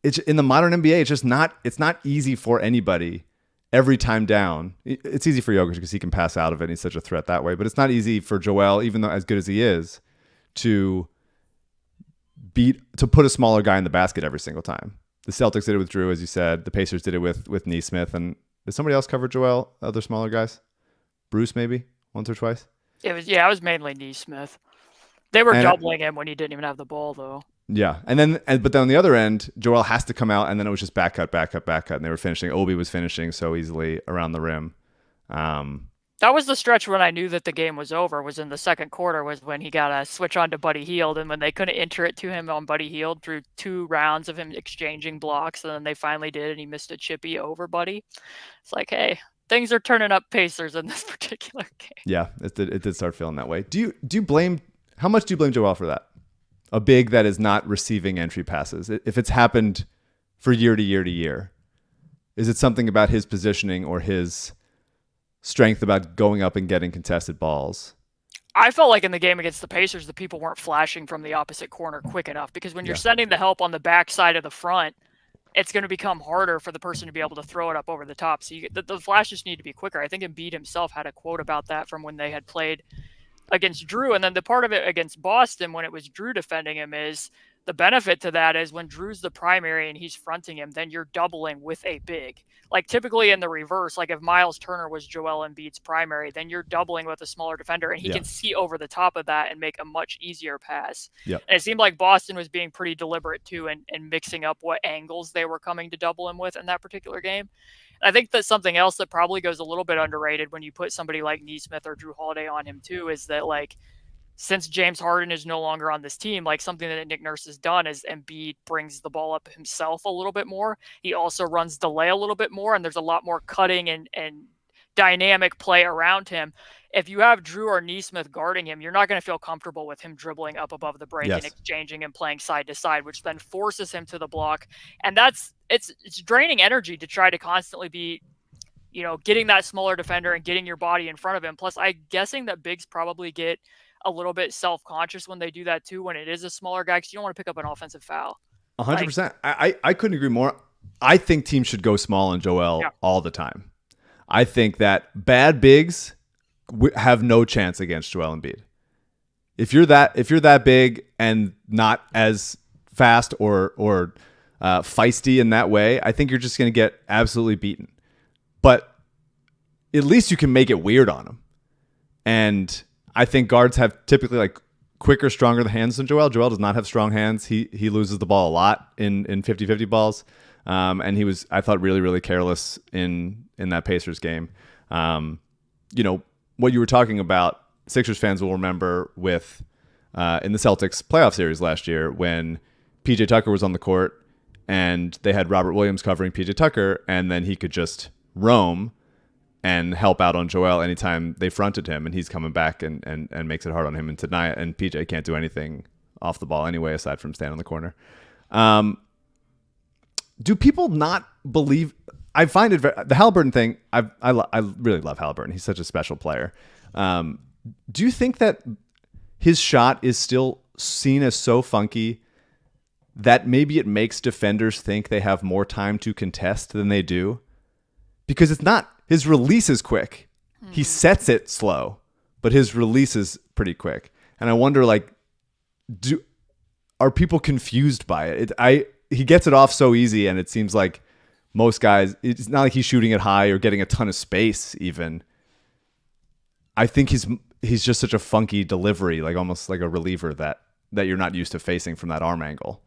B: it's in the modern NBA, it's not easy for anybody every time down. It's easy for Jokic because he can pass out of it and he's such a threat that way, but it's not easy for Joel, even though as good as he is, to put a smaller guy in the basket every single time. The Celtics did it with Drew, as you said. The Pacers did it with Nesmith. And did somebody else cover Joel? Other smaller guys? Bruce, maybe once or twice.
F: It was mainly Nesmith. They were doubling him when he didn't even have the ball, though.
B: Yeah, but then on the other end, Joel has to come out, and then it was just back cut, and they were finishing. Obi was finishing so easily around the rim.
F: That was the stretch when I knew that the game was over, was in the second quarter, was when he got a switch on to Buddy Hield, and when they couldn't enter it to him on Buddy Hield through 2 rounds of him exchanging blocks, and then they finally did, and he missed a chippy over Buddy. It's like, hey, things are turning up Pacers in this particular game.
B: Yeah, it did start feeling that way. Do you blame, how much do you blame Joel for that? A big that is not receiving entry passes. If it's happened for year to year to year, is it something about his positioning or his strength about going up and getting contested balls?
F: I felt like in the game against the Pacers, the people weren't flashing from the opposite corner quick enough, because when you're sending the help on the back side of the front, it's going to become harder for the person to be able to throw it up over the top. So the flashes need to be quicker. I think Embiid himself had a quote about that from when they had played against Drew. And then the part of it against Boston, when it was Drew defending him, is the benefit to that is when Drew's the primary and he's fronting him, then you're doubling with a big. Like typically in the reverse, like if Miles Turner was Joel Embiid's primary, then you're doubling with a smaller defender, and he can see over the top of that and make a much easier pass. And it seemed like Boston was being pretty deliberate too, and mixing up what angles they were coming to double him with in that particular game. I think that something else that probably goes a little bit underrated when you put somebody like Neesmith or Drew Holiday on him too is that, like, since James Harden is no longer on this team, like, something that Nick Nurse has done is Embiid brings the ball up himself a little bit more. He also runs delay a little bit more, and there's a lot more cutting and dynamic play around him. If you have Drew or Neesmith guarding him, you're not going to feel comfortable with him dribbling up above the break and exchanging and playing side to side, which then forces him to the block. And it's draining energy to try to constantly be, getting that smaller defender and getting your body in front of him. Plus, I'm guessing that bigs probably get a little bit self-conscious when they do that too, when it is a smaller guy, because you don't want to pick up an offensive foul.
B: 100%. I couldn't agree more. I think teams should go small on Joel all the time. I think that bad bigs have no chance against Joel Embiid. If you're that big and not as fast or feisty in that way, I think you're just going to get absolutely beaten. But at least you can make it weird on him. And I think guards have typically like quicker, stronger hands than Joel. Joel does not have strong hands. He loses the ball a lot in 50-50 balls. And he was, I thought, really, really careless in that Pacers game. What you were talking about, Sixers fans will remember with in the Celtics playoff series last year when PJ Tucker was on the court and they had Robert Williams covering PJ Tucker, and then he could just roam and help out on Joel anytime they fronted him, and he's coming back and makes it hard on him. And tonight, and PJ can't do anything off the ball anyway, aside from stand on the corner. Do people not believe? I find it the Halliburton thing. I really love Halliburton. He's such a special player. Do you think that his shot is still seen as so funky that maybe it makes defenders think they have more time to contest than they do? Because it's not. His release is quick. He sets it slow, but his release is pretty quick. And I wonder, like, are people confused by it? He gets it off so easy, and it seems like most guys, it's not like he's shooting it high or getting a ton of space even. I think he's just such a funky delivery, like almost like a reliever that you're not used to facing from that arm angle.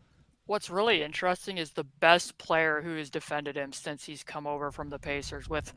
F: What's really interesting is the best player who has defended him since he's come over from the Pacers, with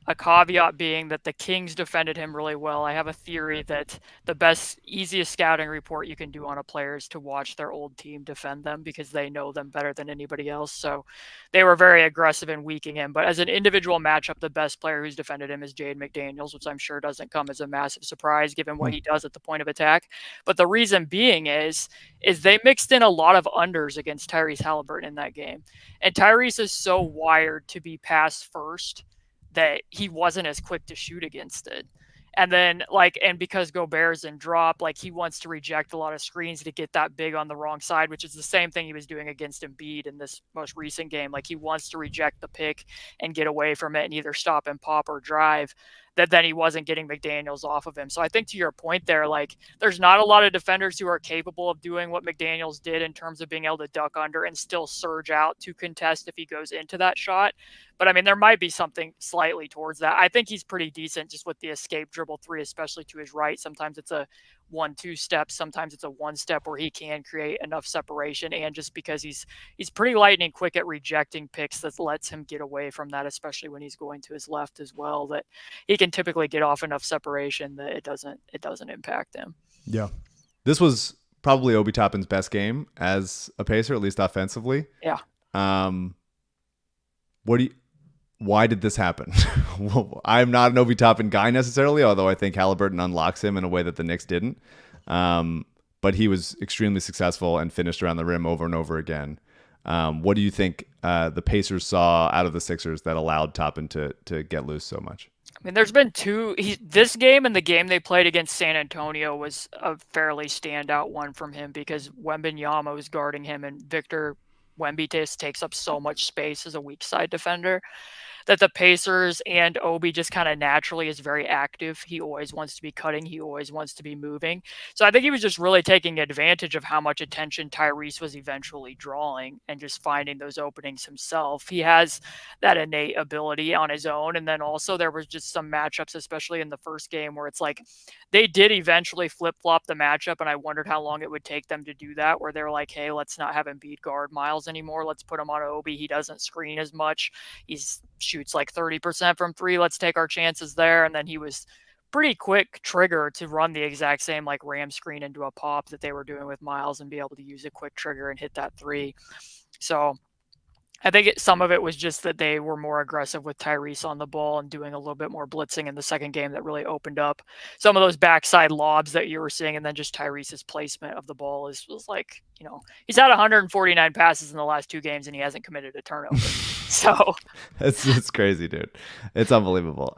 F: a caveat being that the Kings defended him really well. I have a theory that the best, easiest scouting report you can do on a player is to watch their old team defend them, because they know them better than anybody else. So they were very aggressive in weakening him. But as an individual matchup, the best player who's defended him is Jaden McDaniels, which I'm sure doesn't come as a massive surprise given what he does at the point of attack. But the reason being is they mixed in a lot of unders against Tyrese Halliburton in that game. And Tyrese is so wired to be pass first that he wasn't as quick to shoot against it. And then, and because Gobert's in drop, he wants to reject a lot of screens to get that big on the wrong side, which is the same thing he was doing against Embiid in this most recent game. He wants to reject the pick and get away from it and either stop and pop or drive. That then he wasn't getting McDaniels off of him. So I think to your point there, there's not a lot of defenders who are capable of doing what McDaniels did in terms of being able to duck under and still surge out to contest if he goes into that shot. But I mean, there might be something slightly towards that. I think he's pretty decent just with the escape dribble three, especially to his right. Sometimes it's a 1-2 step. Sometimes it's a one step where he can create enough separation. And just because he's pretty lightning quick at rejecting picks, that lets him get away from that, especially when he's going to his left as well, that he can typically get off enough separation that it doesn't impact him. Yeah.
B: This was probably Obi Toppin's best game as a Pacer, at least offensively.
F: Yeah.
B: Why did this happen? I'm not an Obi Toppin guy necessarily, although I think Halliburton unlocks him in a way that the Knicks didn't. But he was extremely successful and finished around the rim over and over again. What do you think the Pacers saw out of the Sixers that allowed Toppin to get loose so much?
F: I mean, there's been two. This game and the game they played against San Antonio was a fairly standout one from him, because Wembanyama was guarding him, and Victor Wembanyama takes up so much space as a weak side defender that the Pacers and Obi just kind of naturally is very active. He always wants to be cutting. He always wants to be moving. So I think he was just really taking advantage of how much attention Tyrese was eventually drawing and just finding those openings himself. He has that innate ability on his own. And then also there was just some matchups, especially in the first game, where it's they did eventually flip-flop the matchup, and I wondered how long it would take them to do that, where they're like, hey, let's not have Embiid guard Miles anymore. Let's put him on Obi. He doesn't screen as much. He's shooting shoots like 30% from three. Let's take our chances there. And then he was pretty quick trigger to run the exact same like ram screen into a pop that they were doing with Miles and be able to use a quick trigger and hit that three. So I think some of it was just that they were more aggressive with Tyrese on the ball and doing a little bit more blitzing in the second game that really opened up some of those backside lobs that you were seeing. And then just Tyrese's placement of the ball was like, he's had 149 passes in the last 2 games and he hasn't committed a turnover. So
B: it's crazy, dude. It's unbelievable.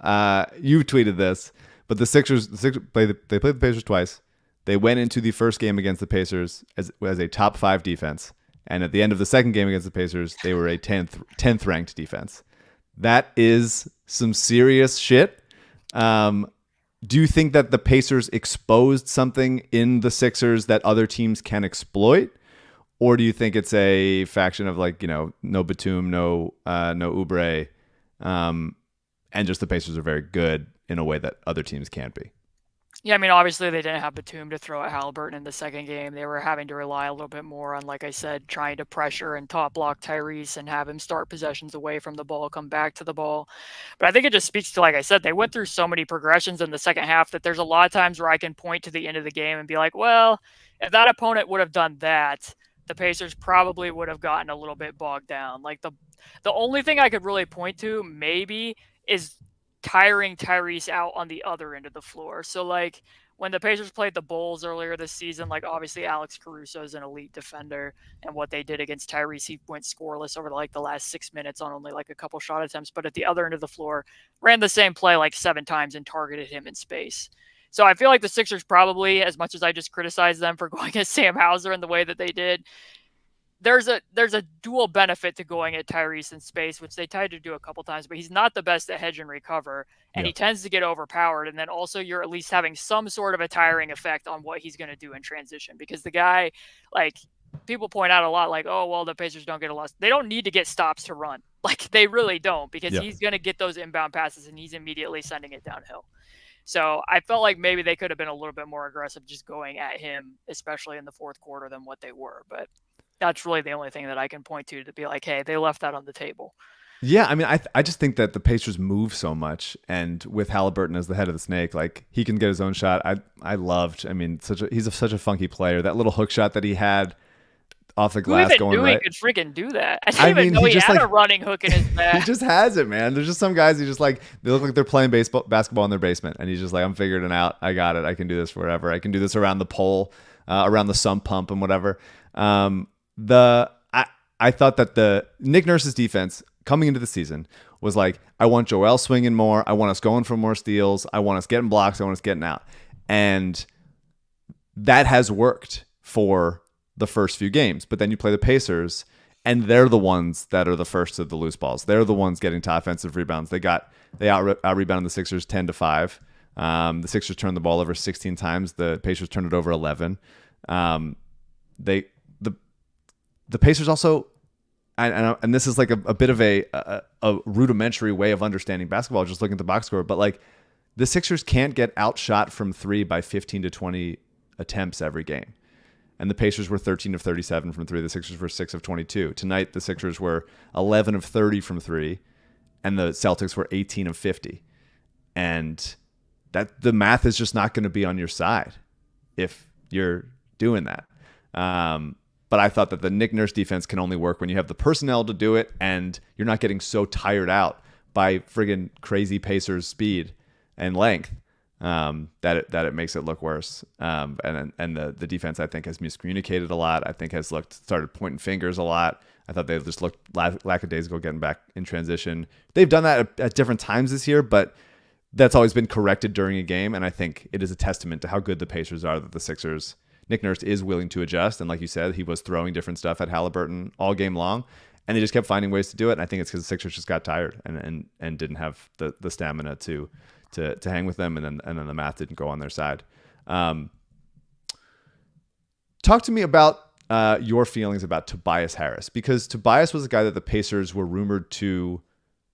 B: You tweeted this, but the Sixers played the Pacers twice. They went into the first game against the Pacers as a top 5 defense. And at the end of the second game against the Pacers, they were a 10th ranked defense. That is some serious shit. Do you think that the Pacers exposed something in the Sixers that other teams can exploit? Or do you think it's a faction of no Batum, no Oubre, and just the Pacers are very good in a way that other teams can't be?
F: Yeah, I mean, obviously they didn't have Batum to throw at Halliburton in the second game. They were having to rely a little bit more on, like I said, trying to pressure and top block Tyrese and have him start possessions away from the ball, come back to the ball. But I think it just speaks to, like I said, they went through so many progressions in the second half that there's a lot of times where I can point to the end of the game and be like, well, if that opponent would have done that, the Pacers probably would have gotten a little bit bogged down. Like the only thing I could really point to maybe is tiring Tyrese out on the other end of the floor. So like when the Pacers played the Bulls earlier this season, like obviously Alex Caruso is an elite defender, and what they did against Tyrese, he went scoreless over like the last 6 minutes on only like a couple shot attempts, but at the other end of the floor ran the same play like 7 times and targeted him in space. So I feel like the Sixers probably, as much as I just criticized them for going at Sam Hauser in the way that they did, there's a dual benefit to going at Tyrese in space, which they tried to do a couple times, but he's not the best at hedge and recover, and he tends to get overpowered. And then also you're at least having some sort of a tiring effect on what he's going to do in transition, because the guy, like people point out a lot, like, oh, well, the Pacers don't get a loss. They don't need to get stops to run. Like they really don't, because he's going to get those inbound passes and he's immediately sending it downhill. So I felt like maybe they could have been a little bit more aggressive just going at him, especially in the fourth quarter, than what they were. But that's really the only thing that I can point to be like, hey, they left that on the table.
B: Yeah, I mean, I just think that the Pacers move so much, and with Halliburton as the head of the snake, like he can get his own shot. I loved. I mean, he's such a funky player. That little hook shot that he had off the glass going right.
F: He could freaking do that. I didn't even know he had a running hook in his back.
B: He just has it, man. There's just some guys who just like, they look like they're playing basketball in their basement, and he's just like, I'm figuring it out. I got it. I can do this forever. I can do this around the pole, around the sump pump and whatever. I thought that the Nick Nurse's defense coming into the season was like, I want Joel swinging more. I want us going for more steals. I want us getting blocks. I want us getting out. And that has worked for the first few games. But then you play the Pacers, and they're the ones that are the first to the loose balls. They're the ones getting to offensive rebounds. They out rebounded the Sixers 10-5. The Sixers turned the ball over 16 times. The Pacers turned it over 11. The Pacers also, and this is like a bit of a rudimentary way of understanding basketball, just looking at the box score, but like the Sixers can't get outshot from 3 by 15 to 20 attempts every game. And the Pacers were 13 of 37 from 3. The Sixers were 6 of 22. Tonight, the Sixers were 11 of 30 from 3, and the Celtics were 18 of 50. And that the math is just not going to be on your side if you're doing that. But I thought that the Nick Nurse defense can only work when you have the personnel to do it, and you're not getting so tired out by friggin' crazy Pacers speed and length that it makes it look worse. And the defense, I think, has miscommunicated a lot. I think has started pointing fingers a lot. I thought they just looked lackadaisical getting back in transition. They've done that at different times this year, but that's always been corrected during a game. And I think it is a testament to how good the Pacers are that the Sixers, Nick Nurse is willing to adjust. And like you said, he was throwing different stuff at Halliburton all game long, and they just kept finding ways to do it. And I think it's because the Sixers just got tired and didn't have the stamina to hang with them. And then the math didn't go on their side. Talk to me about your feelings about Tobias Harris, because Tobias was a guy that the Pacers were rumored to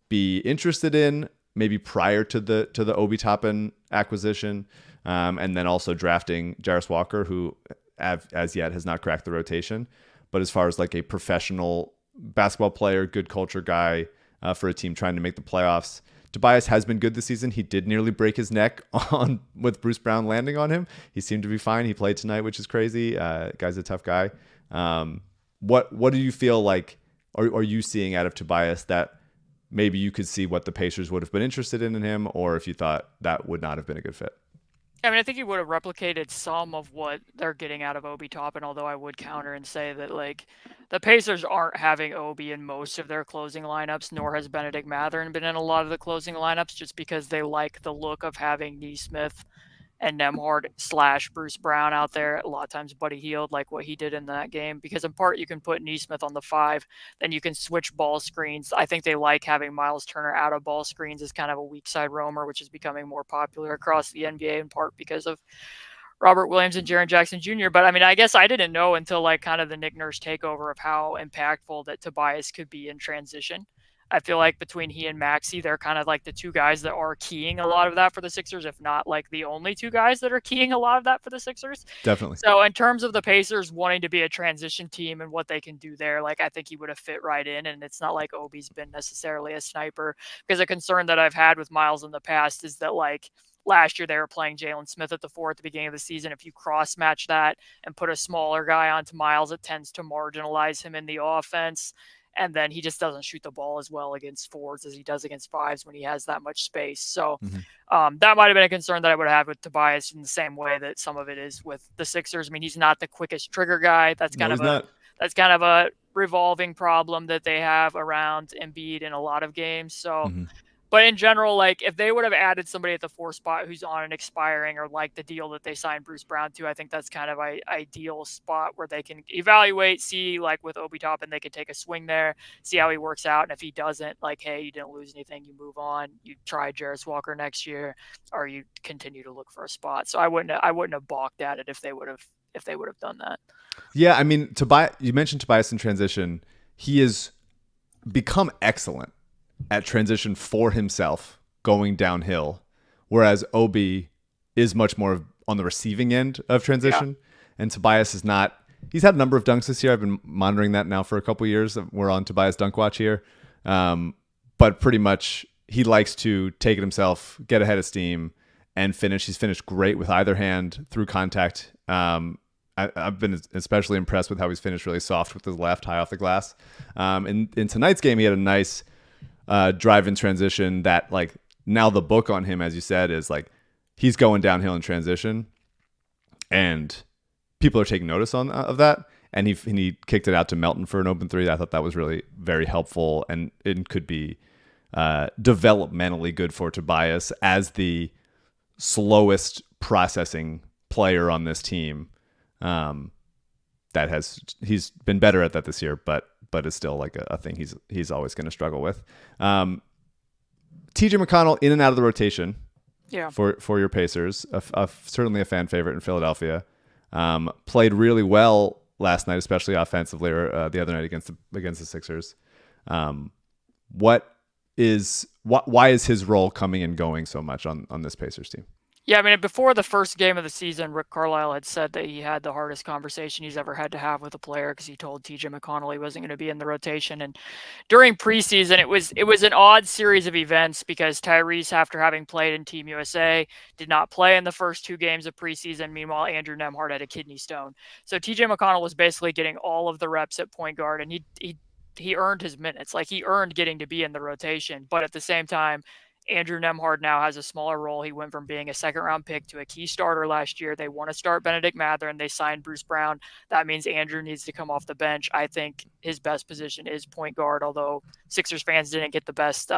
B: be interested in maybe prior to the Obi Toppin acquisition. And then also drafting Jarris Walker, who as yet has not cracked the rotation. But as far as like a professional basketball player, good culture guy, for a team trying to make the playoffs. Tobias has been good this season. He did nearly break his neck with Bruce Brown landing on him. He seemed to be fine. He played tonight, which is crazy. Guy's a tough guy. What do you feel like are you seeing out of Tobias that maybe you could see what the Pacers would have been interested in him, or if you thought that would not have been a good fit?
F: I mean, I think he would have replicated some of what they're getting out of Obi Toppin, although I would counter and say that, like, the Pacers aren't having Obi in most of their closing lineups, nor has Benedict Mathurin been in a lot of the closing lineups, just because they like the look of having Nesmith and Nembhard / Bruce Brown out there. A lot of times Buddy Hield, like what he did in that game, because in part you can put Nesmith on the 5, then you can switch ball screens. I think they like having Miles Turner out of ball screens as kind of a weak side roamer, which is becoming more popular across the NBA, in part because of Robert Williams and Jaren Jackson Jr. But I mean, I guess I didn't know until like kind of the Nick Nurse takeover of how impactful that Tobias could be in transition. I feel like between he and Maxey, they're kind of like the two guys that are keying a lot of that for the Sixers, if not like the only two guys that are keying a lot of that for the Sixers.
B: Definitely.
F: So in terms of the Pacers wanting to be a transition team and what they can do there, like I think he would have fit right in. And it's not like Obi's been necessarily a sniper, because a concern that I've had with Miles in the past is that like last year they were playing Jalen Smith at the 4 at the beginning of the season. If you cross match that and put a smaller guy onto Miles, it tends to marginalize him in the offense. And then he just doesn't shoot the ball as well against 4s as he does against 5s when he has that much space. So that might have been a concern that I would have with Tobias, in the same way that some of it is with the Sixers. I mean, he's not the quickest trigger guy. That's kind of a revolving problem that they have around Embiid in a lot of games. So but in general, like if they would have added somebody at the 4 spot who's on an expiring, or like the deal that they signed Bruce Brown to, I think that's kind of an ideal spot where they can evaluate, see like with Obi Toppin, they can take a swing there, see how he works out. And if he doesn't, like, hey, you didn't lose anything, you move on, you try Jarris Walker next year, or you continue to look for a spot. So I wouldn't have balked at it if they would have done that.
B: Yeah. I mean, you mentioned Tobias in transition. He has become excellent at transition for himself going downhill, whereas Obi is much more on the receiving end of transition. And Tobias is not. He's had a number of dunks this year. I've been monitoring that now for a couple of years. We're on Tobias dunk watch here. But pretty much he likes to take it himself, get ahead of steam, and finish. He's finished great with either hand through contact. I've been especially impressed with how he's finished really soft with his left, high off the glass. In tonight's game, he had a nice drive in transition that, like, now the book on him, as you said, is like he's going downhill in transition, and people are taking notice of that. And he kicked it out to Melton for an open 3. I thought that was really very helpful, and it could be developmentally good for Tobias as the slowest processing player on this team. He's been better at that this year, but it's still like a thing he's always going to struggle with. TJ McConnell in and out of the rotation, for your Pacers, certainly a fan favorite in Philadelphia. Played really well last night, especially offensively, or the other night against the Sixers. Why is his role coming and going so much on this Pacers team?
F: Yeah, I mean, before the first game of the season, Rick Carlisle had said that he had the hardest conversation he's ever had to have with a player, because he told TJ McConnell he wasn't going to be in the rotation. And during preseason, it was an odd series of events, because Tyrese, after having played in Team USA, did not play in the first 2 games of preseason. Meanwhile, Andrew Nembhard had a kidney stone. So TJ McConnell was basically getting all of the reps at point guard, and he earned his minutes. Like, he earned getting to be in the rotation. But at the same time, Andrew Nembhard now has a smaller role. He went from being a second-round pick to a key starter last year. They want to start Benedict Mathurin. They signed Bruce Brown. That means Andrew needs to come off the bench. I think his best position is point guard, although Sixers fans didn't get the best,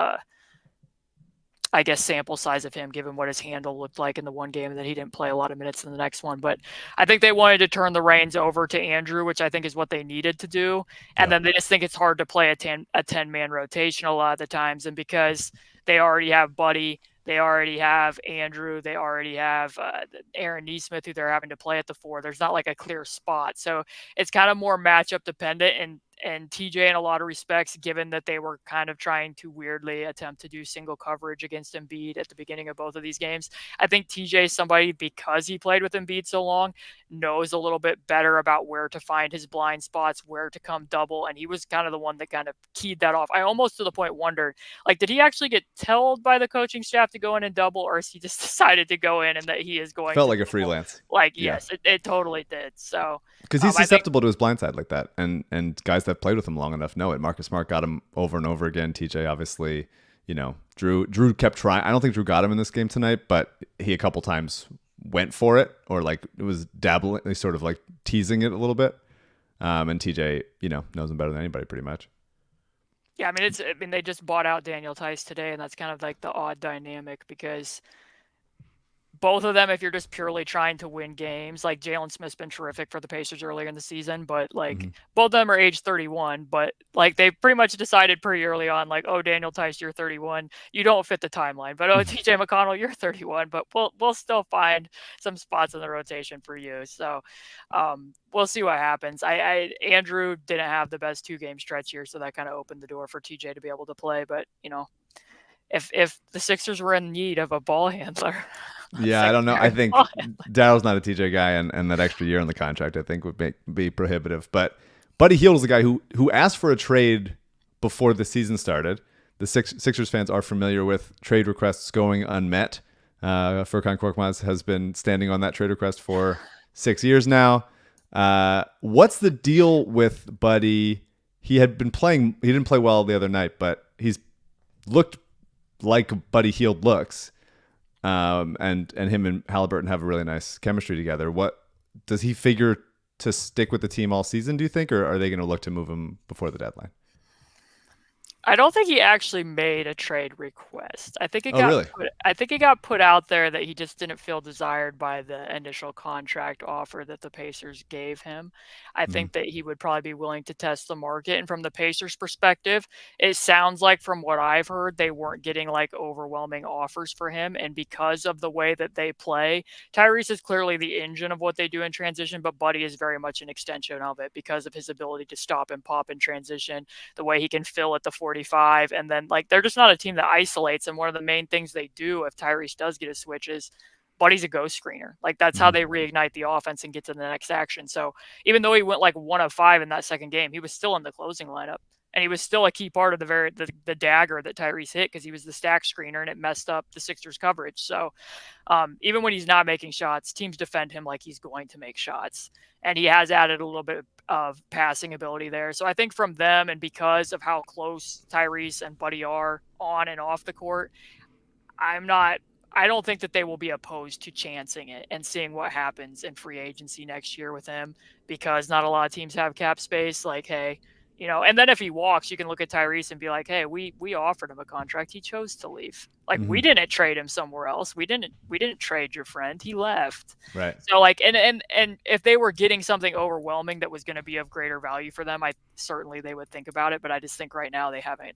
F: sample size of him, given what his handle looked like in the one game, and that he didn't play a lot of minutes in the next one. But I think they wanted to turn the reins over to Andrew, which I think is what they needed to do. And then they just think it's hard to play a 10-man rotation a lot of the times. And because they already have Buddy, they already have Andrew, they already have Aaron Nesmith, who they're having to play at the 4. There's not like a clear spot. So it's kind of more matchup dependent. TJ in a lot of respects, given that they were kind of trying to weirdly attempt to do single coverage against Embiid at the beginning of both of these games. I think TJ is somebody, because he played with Embiid so long, knows a little bit better about where to find his blind spots, where to come double, and he was kind of the one that kind of keyed that off. I almost to the point wondered, like, did he actually get told by the coaching staff to go in and double, or has he just decided to go in and that he is going
B: Felt
F: to
B: like a
F: double?
B: freelance.
F: Like,
B: Yeah.
F: yes, it totally did. So
B: Because he's
F: I think-
B: susceptible to his blind side like that, and guys that played with him long enough know it. Marcus Smart got him over and over again. TJ obviously, Drew kept trying. I don't think Drew got him in this game tonight, but he a couple times went for it, or like it was dabbling, sort of like teasing it a little bit. And TJ, knows him better than anybody pretty much.
F: Yeah, I mean, they just bought out Daniel Tice today, and that's kind of like the odd dynamic, because both of them, if you're just purely trying to win games, like Jalen Smith's been terrific for the Pacers earlier in the season, but like both of them are age 31, but like they pretty much decided pretty early on, like, oh, Daniel Tice, you're 31, you don't fit the timeline, but oh, TJ McConnell, you're 31, but we'll still find some spots in the rotation for you. So we'll see what happens. Andrew didn't have the best 2-game stretch here, so that kind of opened the door for TJ to be able to play, but if the Sixers were in need of a ball handler.
B: Yeah, I don't know. I think Daryl's not a TJ guy, and that extra year on the contract, I think, would be prohibitive. But Buddy Hield is a guy who asked for a trade before the season started. The Sixers fans are familiar with trade requests going unmet. Furkan Korkmaz has been standing on that trade request for 6 years now. What's the deal with Buddy? He had been playing. He didn't play well the other night, but he's looked like Buddy Hield looks. And him and Halliburton have a really nice chemistry together. What does he figure to stick with the team all season, do you think, or are they going to look to move him before the deadline?
F: I don't think he actually made a trade request. I think it got put out there that he just didn't feel desired by the initial contract offer that the Pacers gave him. I think that he would probably be willing to test the market. And from the Pacers' perspective, it sounds like, from what I've heard, they weren't getting like overwhelming offers for him. And because of the way that they play, Tyrese is clearly the engine of what they do in transition, but Buddy is very much an extension of it because of his ability to stop and pop in transition, the way he can fill at the 45, and then like they're just not a team that isolates. And one of the main things they do if Tyrese does get a switch is Buddy's a ghost screener. Like that's how they reignite the offense and get to the next action. So even though he went like 1 of 5 in that second game, he was still in the closing lineup, and he was still a key part of the dagger that Tyrese hit, because he was the stack screener and it messed up the Sixers coverage. So even when he's not making shots, teams defend him like he's going to make shots. And he has added a little bit of passing ability there. So I think from them, and because of how close Tyrese and Buddy are on and off the court, I don't think that they will be opposed to chancing it and seeing what happens in free agency next year with him, because not a lot of teams have cap space. Like, hey, and then if he walks, you can look at Tyrese and be like, hey, we offered him a contract. He chose to leave. Like, we didn't trade him somewhere else. We didn't trade your friend. He left. Right. So like, and if they were getting something overwhelming that was going to be of greater value for them, certainly they would think about it. But I just think right now they haven't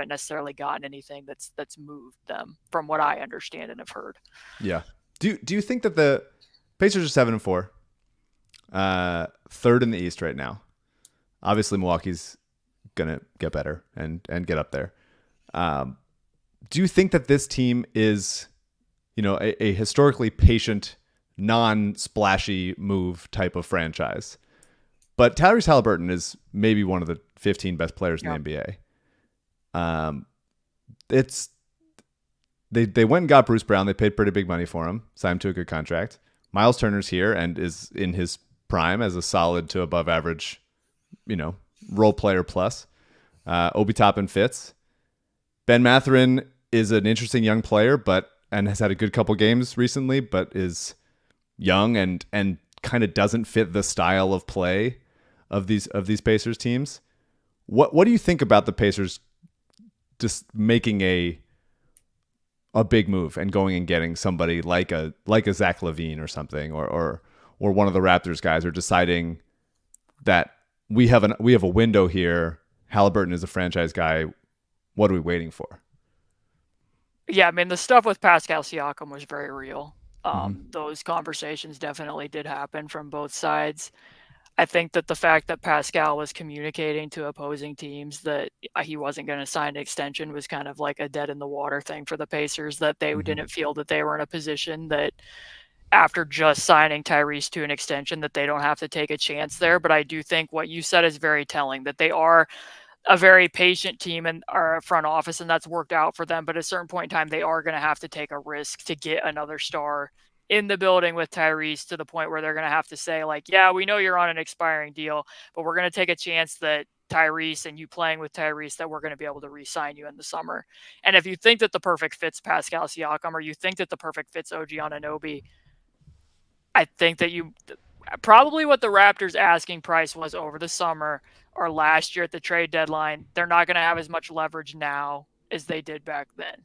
F: necessarily gotten anything that's moved them, from what I understand and have heard.
B: Yeah. Do you think that the Pacers are 7-4, third in the East right now? Obviously, Milwaukee's gonna get better and get up there. Do you think that this team is, a historically patient, non-splashy move type of franchise? But Tyrese Halliburton is maybe one of the 15 best players in the NBA. They went and got Bruce Brown. They paid pretty big money for him, signed him to a good contract. Miles Turner's here and is in his prime as a solid to above average, role player plus. Obi Toppin fits. Ben Mathurin is an interesting young player, and has had a good couple games recently, but is young and kind of doesn't fit the style of play of these Pacers teams. What do you think about the Pacers just making a big move and going and getting somebody like a Zach LaVine or something, or one of the Raptors guys, or deciding that we have a window here. Halliburton is a franchise guy. What are we waiting for?
F: Yeah, I mean, the stuff with Pascal Siakam was very real. Those conversations definitely did happen from both sides. I think that the fact that Pascal was communicating to opposing teams that he wasn't going to sign an extension was kind of like a dead in the water thing for the Pacers, that they didn't feel that they were in a position that after just signing Tyrese to an extension that they don't have to take a chance there. But I do think what you said is very telling, that they are a very patient team and our front office, and that's worked out for them. But at a certain point in time, they are going to have to take a risk to get another star in the building with Tyrese, to the point where they're going to have to say, like, yeah, we know you're on an expiring deal, but we're going to take a chance that Tyrese and you playing with Tyrese, that we're going to be able to re-sign you in the summer. And if you think that the perfect fit's Pascal Siakam, or you think that the perfect fit's OG Anunoby, I think that you probably what the Raptors asking price was over the summer or last year at the trade deadline, they're not going to have as much leverage now as they did back then,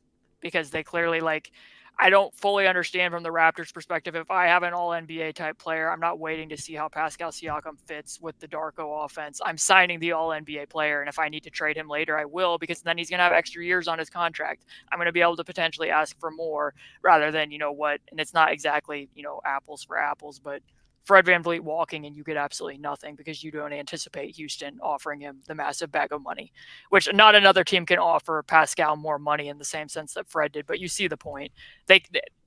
F: because they clearly, like, I don't fully understand from the Raptors perspective. If I have an all NBA type player, I'm not waiting to see how Pascal Siakam fits with the Darko offense. I'm signing the all NBA player. And if I need to trade him later, I will, because then he's going to have extra years on his contract. I'm going to be able to potentially ask for more, rather than, and it's not exactly, apples for apples, but Fred VanVleet walking and you get absolutely nothing, because you don't anticipate Houston offering him the massive bag of money, which not another team can offer Pascal more money in the same sense that Fred did. But you see the point.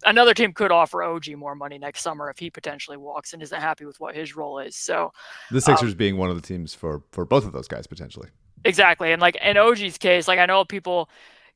F: Another team could offer OG more money next summer if he potentially walks and isn't happy with what his role is. So
B: the Sixers being one of the teams for both of those guys potentially. Exactly.
F: And like in OG's case, like I know people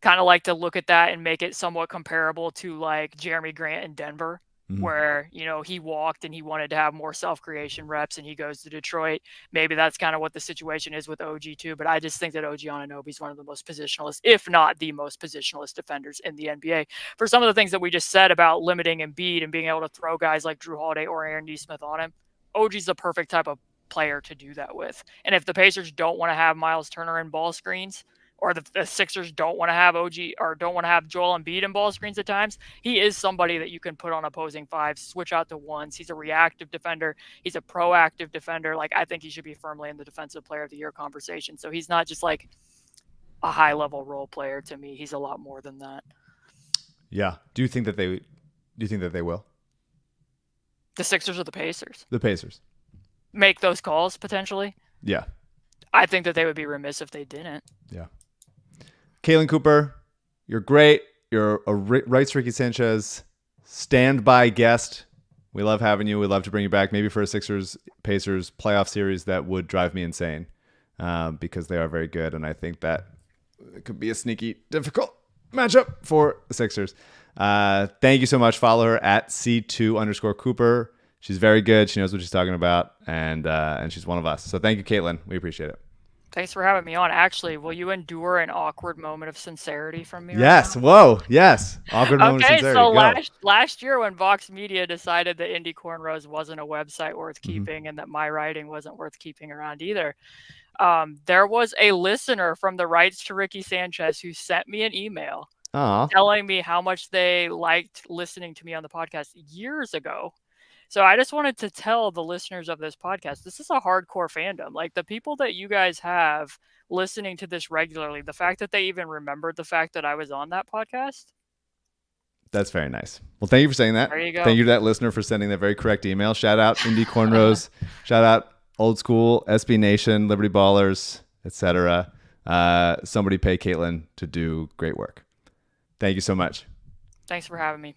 F: kind of like to look at that and make it somewhat comparable to like Jeremy Grant in Denver, where, he walked and he wanted to have more self-creation reps and he goes to Detroit. Maybe that's kind of what the situation is with OG too. But I just think that OG Anunoby is one of the most positionalist, if not the most positionalist defenders in the NBA. For some of the things that we just said about limiting Embiid and being able to throw guys like Drew Holiday or Aaron Nesmith on him, OG's the perfect type of player to do that with. And if the Pacers don't want to have Miles Turner in ball screens, or the Sixers don't want to have OG or don't want to have Joel Embiid in ball screens at times, he is somebody that you can put on opposing fives, switch out to ones. He's a reactive defender. He's a proactive defender. Like, I think he should be firmly in the Defensive Player of the Year conversation. So he's not just like a high-level role player to me. He's a lot more than that.
B: Yeah. Do you think that they will?
F: The Sixers or the Pacers?
B: The Pacers.
F: Make those calls, potentially?
B: Yeah.
F: I think that they would be remiss if they didn't.
B: Yeah. Kalen Cooper, you're great. You're a Rights Ricky Sanchez standby guest. We love having you. We'd love to bring you back, maybe for a Sixers-Pacers playoff series that would drive me insane, because they are very good, and I think that it could be a sneaky, difficult matchup for the Sixers. Thank you so much. Follow her at C2_Cooper. She's very good. She knows what she's talking about, and she's one of us. So thank you, Caitlin. We appreciate it.
F: Thanks for having me on. Actually, will you endure an awkward moment of sincerity from me?
B: Yes.
F: Right
B: Whoa. Yes. Awkward moment of
F: okay,
B: sincerity.
F: so last year when Vox Media decided that Indie Cornrows wasn't a website worth keeping and that my writing wasn't worth keeping around either, there was a listener from the Rights to Ricky Sanchez who sent me an email telling me how much they liked listening to me on the podcast years ago. So I just wanted to tell the listeners of this podcast, this is a hardcore fandom. Like, the people that you guys have listening to this regularly, the fact that they even remembered the fact that I was on that podcast.
B: That's very nice. Well, thank you for saying that.
F: There you go.
B: Thank you to that listener for sending that very correct email. Shout out Indie Cornrows. Shout out Old School, SB Nation, Liberty Ballers, etc. Somebody pay Caitlin to do great work. Thank you so much.
F: Thanks for having me.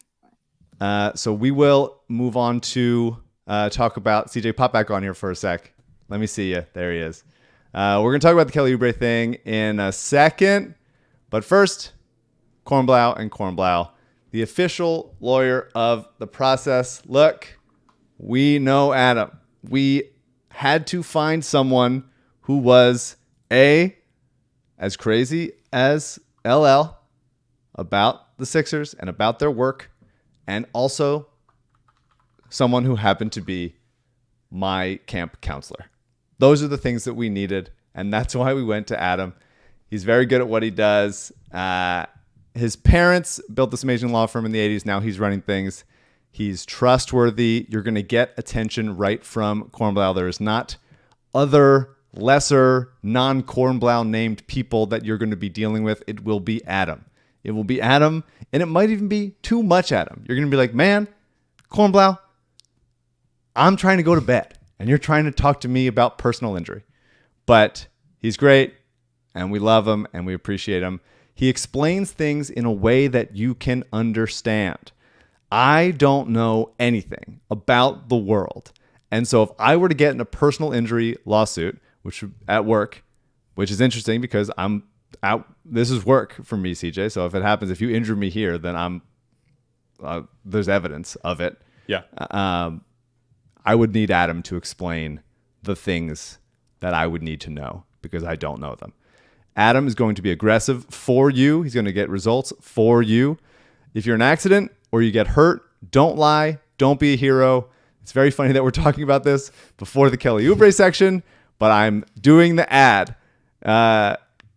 B: So we will move on to talk about CJ. Pop back on here for a sec. Let me see you. There he is. We're going to talk about the Kelly Oubre thing in a second. But first, Kornblau and Kornblau, the official lawyer of the process. Look, we know Adam. We had to find someone who was as crazy as LL about the Sixers and about their work, and also someone who happened to be my camp counselor. Those are the things that we needed, and that's why we went to Adam. He's very good at what he does. His parents built this amazing law firm in the 80s. Now he's running things. He's trustworthy. You're going to get attention right from Kornblau. There is not other lesser non-Kornblau named people that you're going to be dealing with. It will be Adam. It will be Adam, and it might even be too much Adam. You're going to be like, man, Kornblau, I'm trying to go to bed. and you're trying to talk to me about personal injury. But he's great, and we love him, and we appreciate him. He explains things in a way that you can understand. I don't know anything about the world. And so if I were to get in a personal injury lawsuit, which at work, which is interesting because I'm out, this is work for me, CJ. So if it happens, if you injure me here, then there's evidence of it.
A: Yeah.
B: I would need Adam to explain the things that I would need to know because I don't know them. Adam is going to be aggressive for you. He's going to get results for you. If you're in an accident or you get hurt, don't lie. Don't be a hero. It's very funny that we're talking about this before the Kelly Oubre section, but I'm doing the ad.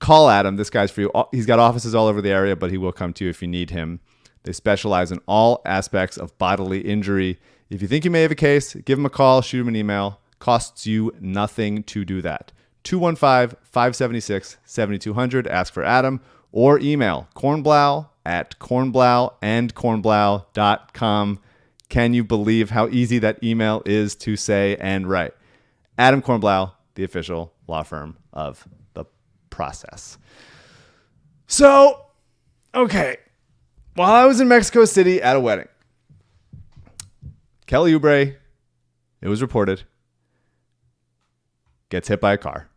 B: Call Adam. This guy's for you. He's got offices all over the area, but he will come to you if you need him. They specialize in all aspects of bodily injury. If you think you may have a case, give him a call, shoot him an email. Costs you nothing to do that. 215-576-7200. Ask for Adam or email kornblau@kornblauandkornblau.com. Can you believe how easy that email is to say and write? Adam Kornblau, the official law firm of the process. So, okay. While I was in Mexico City at a wedding, Kelly Oubre, it was reported, gets hit by a car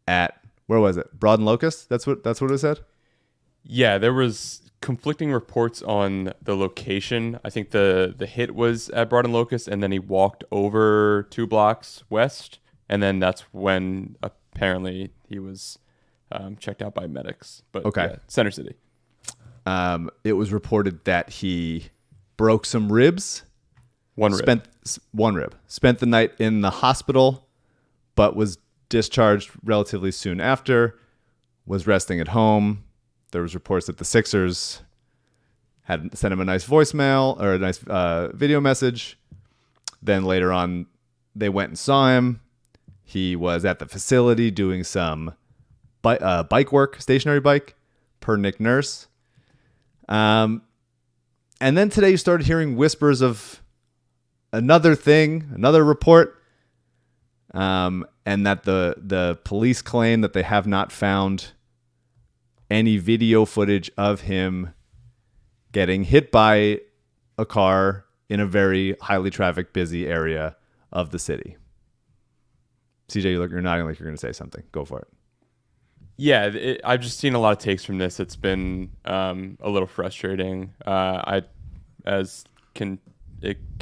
B: at, where was it? Broad and Locust? That's what it said?
A: Yeah, there was conflicting reports on the location. I think the hit was at Broad and Locust, and then he walked over 2 blocks west, and then that's when apparently he was checked out by medics. But
B: okay.
A: Yeah, Center City.
B: It was reported that he broke some ribs.
A: One rib.
B: Spent the night in the hospital, but was discharged relatively soon after, was resting at home. There was reports that the Sixers had sent him a nice voicemail or a nice video message. Then later on, they went and saw him. He was at the facility doing some bike work, stationary bike, per Nick Nurse. And then today you started hearing whispers of another report, and that the police claim that they have not found any video footage of him getting hit by a car in a very highly trafficked, busy area of the city. CJ, you're nodding like you're going to say something. Go for it.
A: Yeah, I've just seen a lot of takes from this. It's been a little frustrating. It can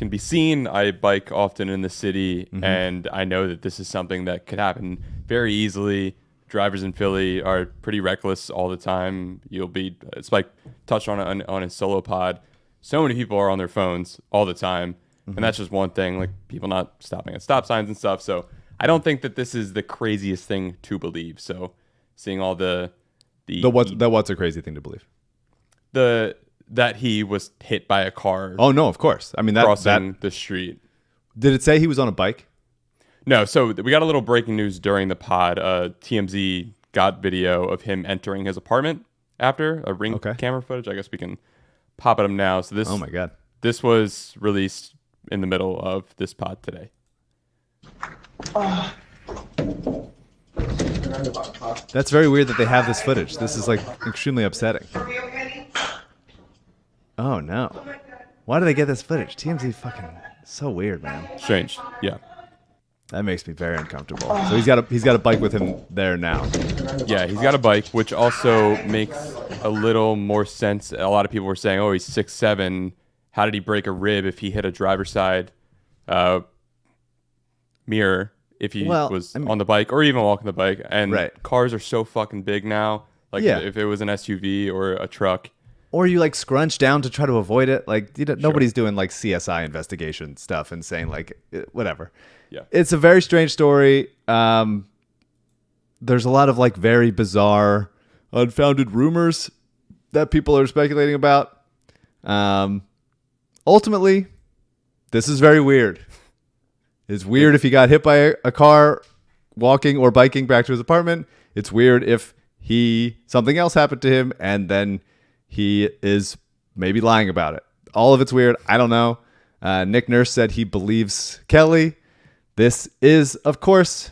A: be seen. I bike often in the city, and I know that this is something that could happen very easily. Drivers in Philly are pretty reckless all the time. It's like touched on his solo pod. So many people are on their phones all the time, and that's just one thing. Like people not stopping at stop signs and stuff. So I don't think that this is the craziest thing to believe. So seeing all what's a crazy thing to believe? That he was hit by a car.
B: Oh no, of course. I mean
A: crossing the street.
B: Did it say he was on a bike?
A: No, so we got a little breaking news during the pod. TMZ got video of him entering his apartment after a Ring camera footage. I guess we can pop it up now. So this.
B: Oh my god!
A: This was released in the middle of this pod today.
B: That's very weird that they have this footage. This is like extremely upsetting. Oh no! Why do they get this footage? TMZ fucking so weird, man.
A: Strange. Yeah.
B: That makes me very uncomfortable. So he's got a bike with him there now.
A: Yeah, he's got a bike, which also makes a little more sense. A lot of people were saying, "Oh, he's 6'7". How did he break a rib if he hit a driver's side mirror? If he was on the bike or even walking the bike?" And cars are so fucking big now. Like if it was an SUV or a truck.
B: Or you like scrunch down to try to avoid it. Like nobody's doing like CSI investigation stuff and saying like whatever.
A: Yeah.
B: It's a very strange story. There's a lot of like very bizarre, unfounded rumors that people are speculating about. Ultimately, this is very weird. It's weird if he got hit by a car walking or biking back to his apartment. It's weird if something else happened to him and then he is maybe lying about it. All of it's weird. I don't know. Nick Nurse said he believes Kelly, This is, of course,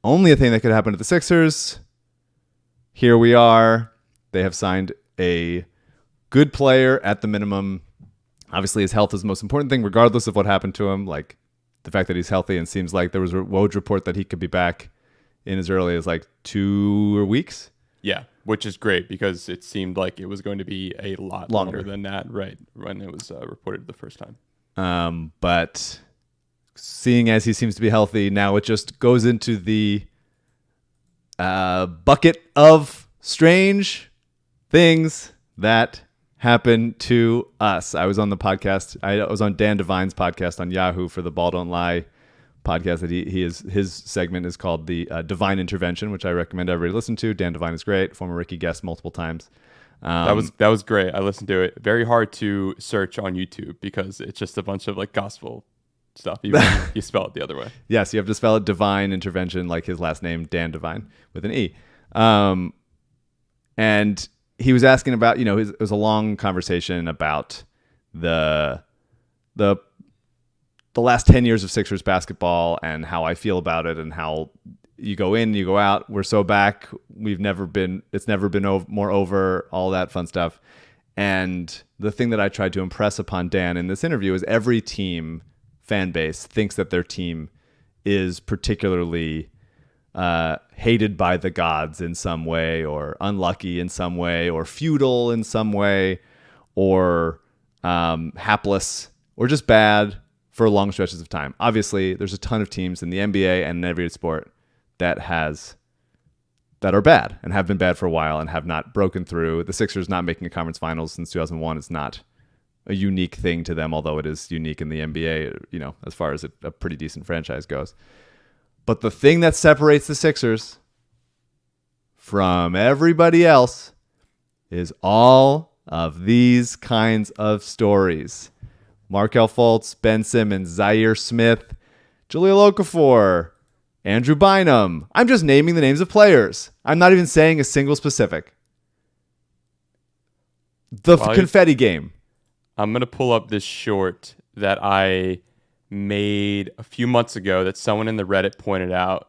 B: only a thing that could happen to the Sixers. Here we are. They have signed a good player at the minimum. Obviously, his health is the most important thing, regardless of what happened to him. Like the fact that he's healthy, and seems like there was a Woj report that he could be back in as early as like 2 weeks.
A: Yeah, which is great because it seemed like it was going to be a lot longer than that, right, when it was reported the first time.
B: But seeing as he seems to be healthy, now it just goes into the bucket of strange things that happen to us. I was on the podcast. I was on Dan Devine's podcast on Yahoo for the Ball Don't Lie podcast. That his segment is called the Divine Intervention, which I recommend everybody listen to. Dan Devine is great. Former Ricky guest multiple times.
A: That was great. I listened to it. Very hard to search on YouTube because it's just a bunch of like gospel stuff. You spell it the other way.
B: Yes, you have to spell it Divine Intervention, like his last name, Dan Devine, with an E. And he was asking about, it was a long conversation about the last 10 years of Sixers basketball and how I feel about it, and how you go in, you go out, we're so back, it's never been more over, all that fun stuff. And the thing that I tried to impress upon Dan in this interview is every team fan base thinks that their team is particularly hated by the gods in some way, or unlucky in some way, or feudal in some way, or hapless, or just bad for long stretches of time. Obviously, there's a ton of teams in the NBA and in every sport that are bad and have been bad for a while and have not broken through. The Sixers not making a conference finals since 2001 is not a unique thing to them, although it is unique in the NBA, as far as a pretty decent franchise goes. But the thing that separates the Sixers from everybody else is all of these kinds of stories. Markelle Fultz, Ben Simmons, Zaire Smith, Jahlil Okafor, Andrew Bynum. I'm just naming the names of players. I'm not even saying a single specific. The confetti game.
A: I'm going to pull up this short that I made a few months ago that someone in the Reddit pointed out,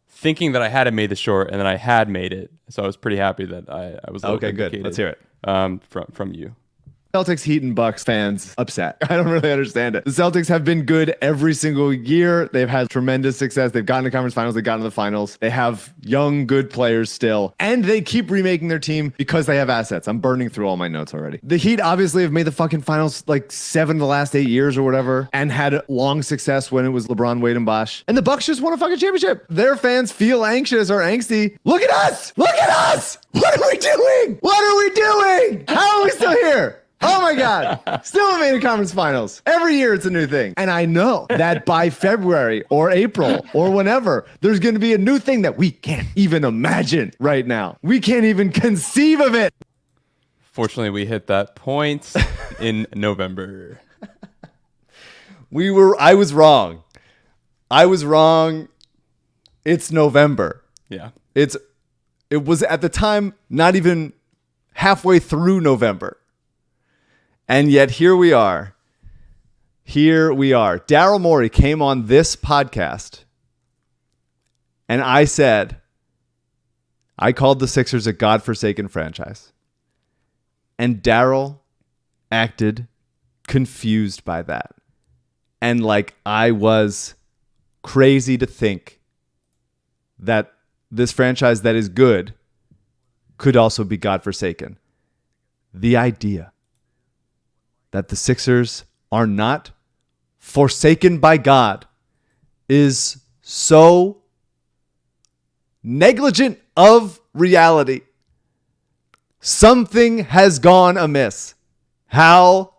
A: thinking that I hadn't made the short, and then I had made it. So I was pretty happy that I was
B: okay. Good. Let's hear it.
A: From you.
B: Celtics, Heat, and Bucks fans upset. I don't really understand it. The Celtics have been good every single year. They've had tremendous success. They've gotten to conference finals. They've gotten to the finals. They have young, good players still. And they keep remaking their team because they have assets. I'm burning through all my notes already. The Heat obviously have made the fucking finals like 7 of the last 8 years or whatever, and had long success when it was LeBron, Wade, and Bosh. And the Bucks just won a fucking championship. Their fans feel anxious or angsty. Look at us! Look at us! What are we doing? What are we doing? How are we still here? Oh my God. Still haven't made a conference finals. Every year it's a new thing. And I know that by February or April or whenever, there's going to be a new thing that we can't even imagine right now. We can't even conceive of it.
A: Fortunately, we hit that point in November.
B: I was wrong. It's November.
A: Yeah.
B: It was at the time not even halfway through November. And yet here we are. Daryl Morey came on this podcast, and I called the Sixers a godforsaken franchise. And Daryl acted confused by that. And like I was crazy to think that this franchise that is good could also be godforsaken. The idea that the Sixers are not forsaken by God is so negligent of reality. Something has gone amiss. How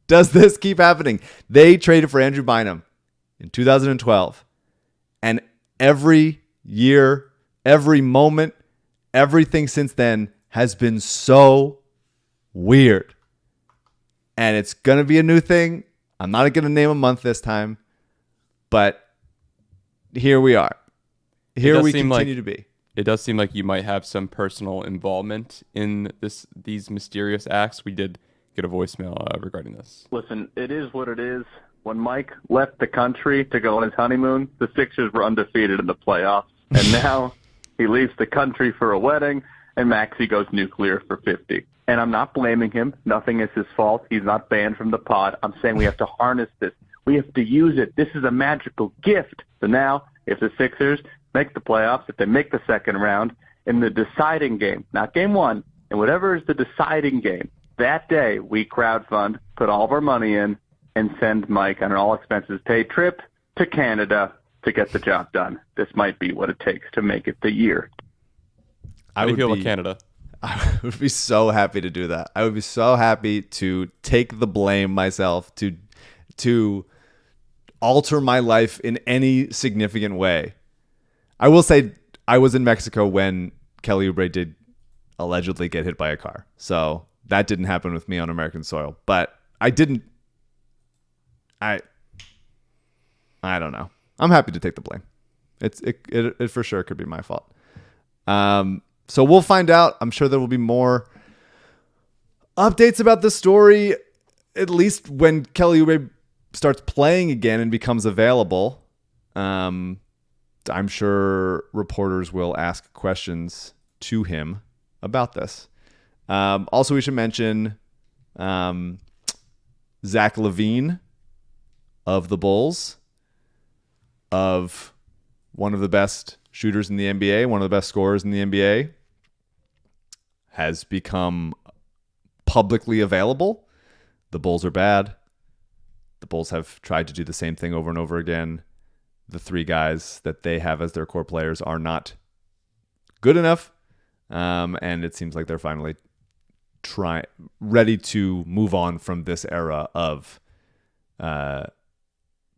B: does this keep happening? They traded for Andrew Bynum in 2012. And every year, every moment, everything since then has been so weird. And it's going to be a new thing. I'm not going to name a month this time. But here we are. Here we continue to be.
A: It does seem like you might have some personal involvement in these mysterious acts. We did get a voicemail regarding this.
G: Listen, it is what it is. When Mike left the country to go on his honeymoon, the Sixers were undefeated in the playoffs. And now he leaves the country for a wedding, and Maxey goes nuclear for 50. And I'm not blaming him. Nothing is his fault. He's not banned from the pod. I'm saying we have to harness this. We have to use it. This is a magical gift. So now, if the Sixers make the playoffs, if they make the second round, in the deciding game, not game one, and whatever is the deciding game, that day we crowdfund, put all of our money in, and send Mike on an all-expenses-paid trip to Canada to get the job done. This might be what it takes to make it the year.
A: How do you feel about Canada?
B: I would be so happy to do that. I would be so happy to take the blame myself, to alter my life in any significant way. I will say I was in Mexico when Kelly Oubre did allegedly get hit by a car. So that didn't happen with me on American soil. But I didn't. I don't know. I'm happy to take the blame. It for sure could be my fault. So we'll find out. I'm sure there will be more updates about the story, at least when Kelly Oubre starts playing again and becomes available. I'm sure reporters will ask questions to him about this. Also, we should mention Zach LaVine of the Bulls, of one of the best shooters in the NBA, one of the best scorers in the NBA, has become publicly available. The Bulls are bad. The Bulls have tried to do the same thing over and over again. The three guys that they have as their core players are not good enough. And it seems like they're finally ready to move on from this era of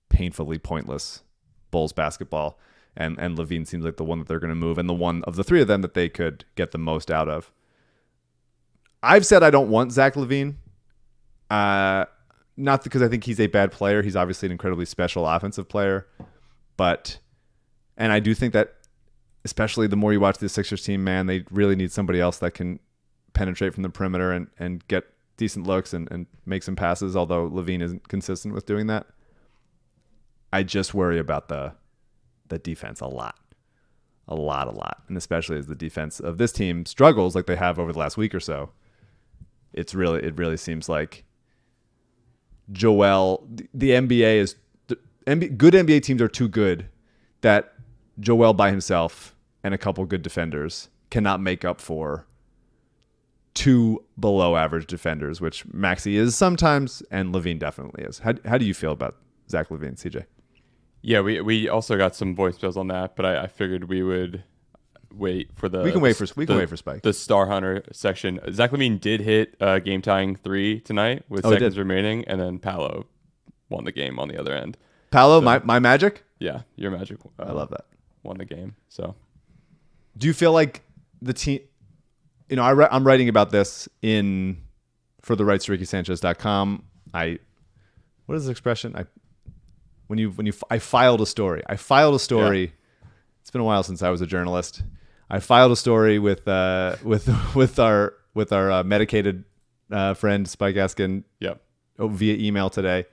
B: painfully pointless Bulls basketball. And LaVine seems like the one that they're going to move, and the one of the three of them that they could get the most out of. I've said I don't want Zach LaVine. Not because I think he's a bad player. He's obviously an incredibly special offensive player. And I do think that, especially the more you watch the Sixers team, man, they really need somebody else that can penetrate from the perimeter and get decent looks and make some passes, although LaVine isn't consistent with doing that. I just worry about the defense a lot. And especially as the defense of this team struggles like they have over the last week or so. It really seems like Joel, the NBA is good. NBA teams are too good that Joel by himself and a couple good defenders cannot make up for two below average defenders, which Maxey is sometimes and LaVine definitely is. How do you feel about Zach LaVine, CJ?
A: Yeah, we also got some voicemails on that, but I figured we would wait for the.
B: We can wait for Spike.
A: The Star Hunter section. Zach LaVine did hit a game tying 3 tonight with seconds remaining, and then Paolo won the game on the other end.
B: Paolo, so, my Magic.
A: Yeah, your Magic.
B: I love that.
A: Won the game. So,
B: do you feel like the team? You know, I'm writing about this for the rights to RickySanchez.com. What is the expression? I filed a story. Yeah. It's been a while since I was a journalist. I filed a story with our medicated friend Spike Eskin.
A: Yep.
B: Via email today,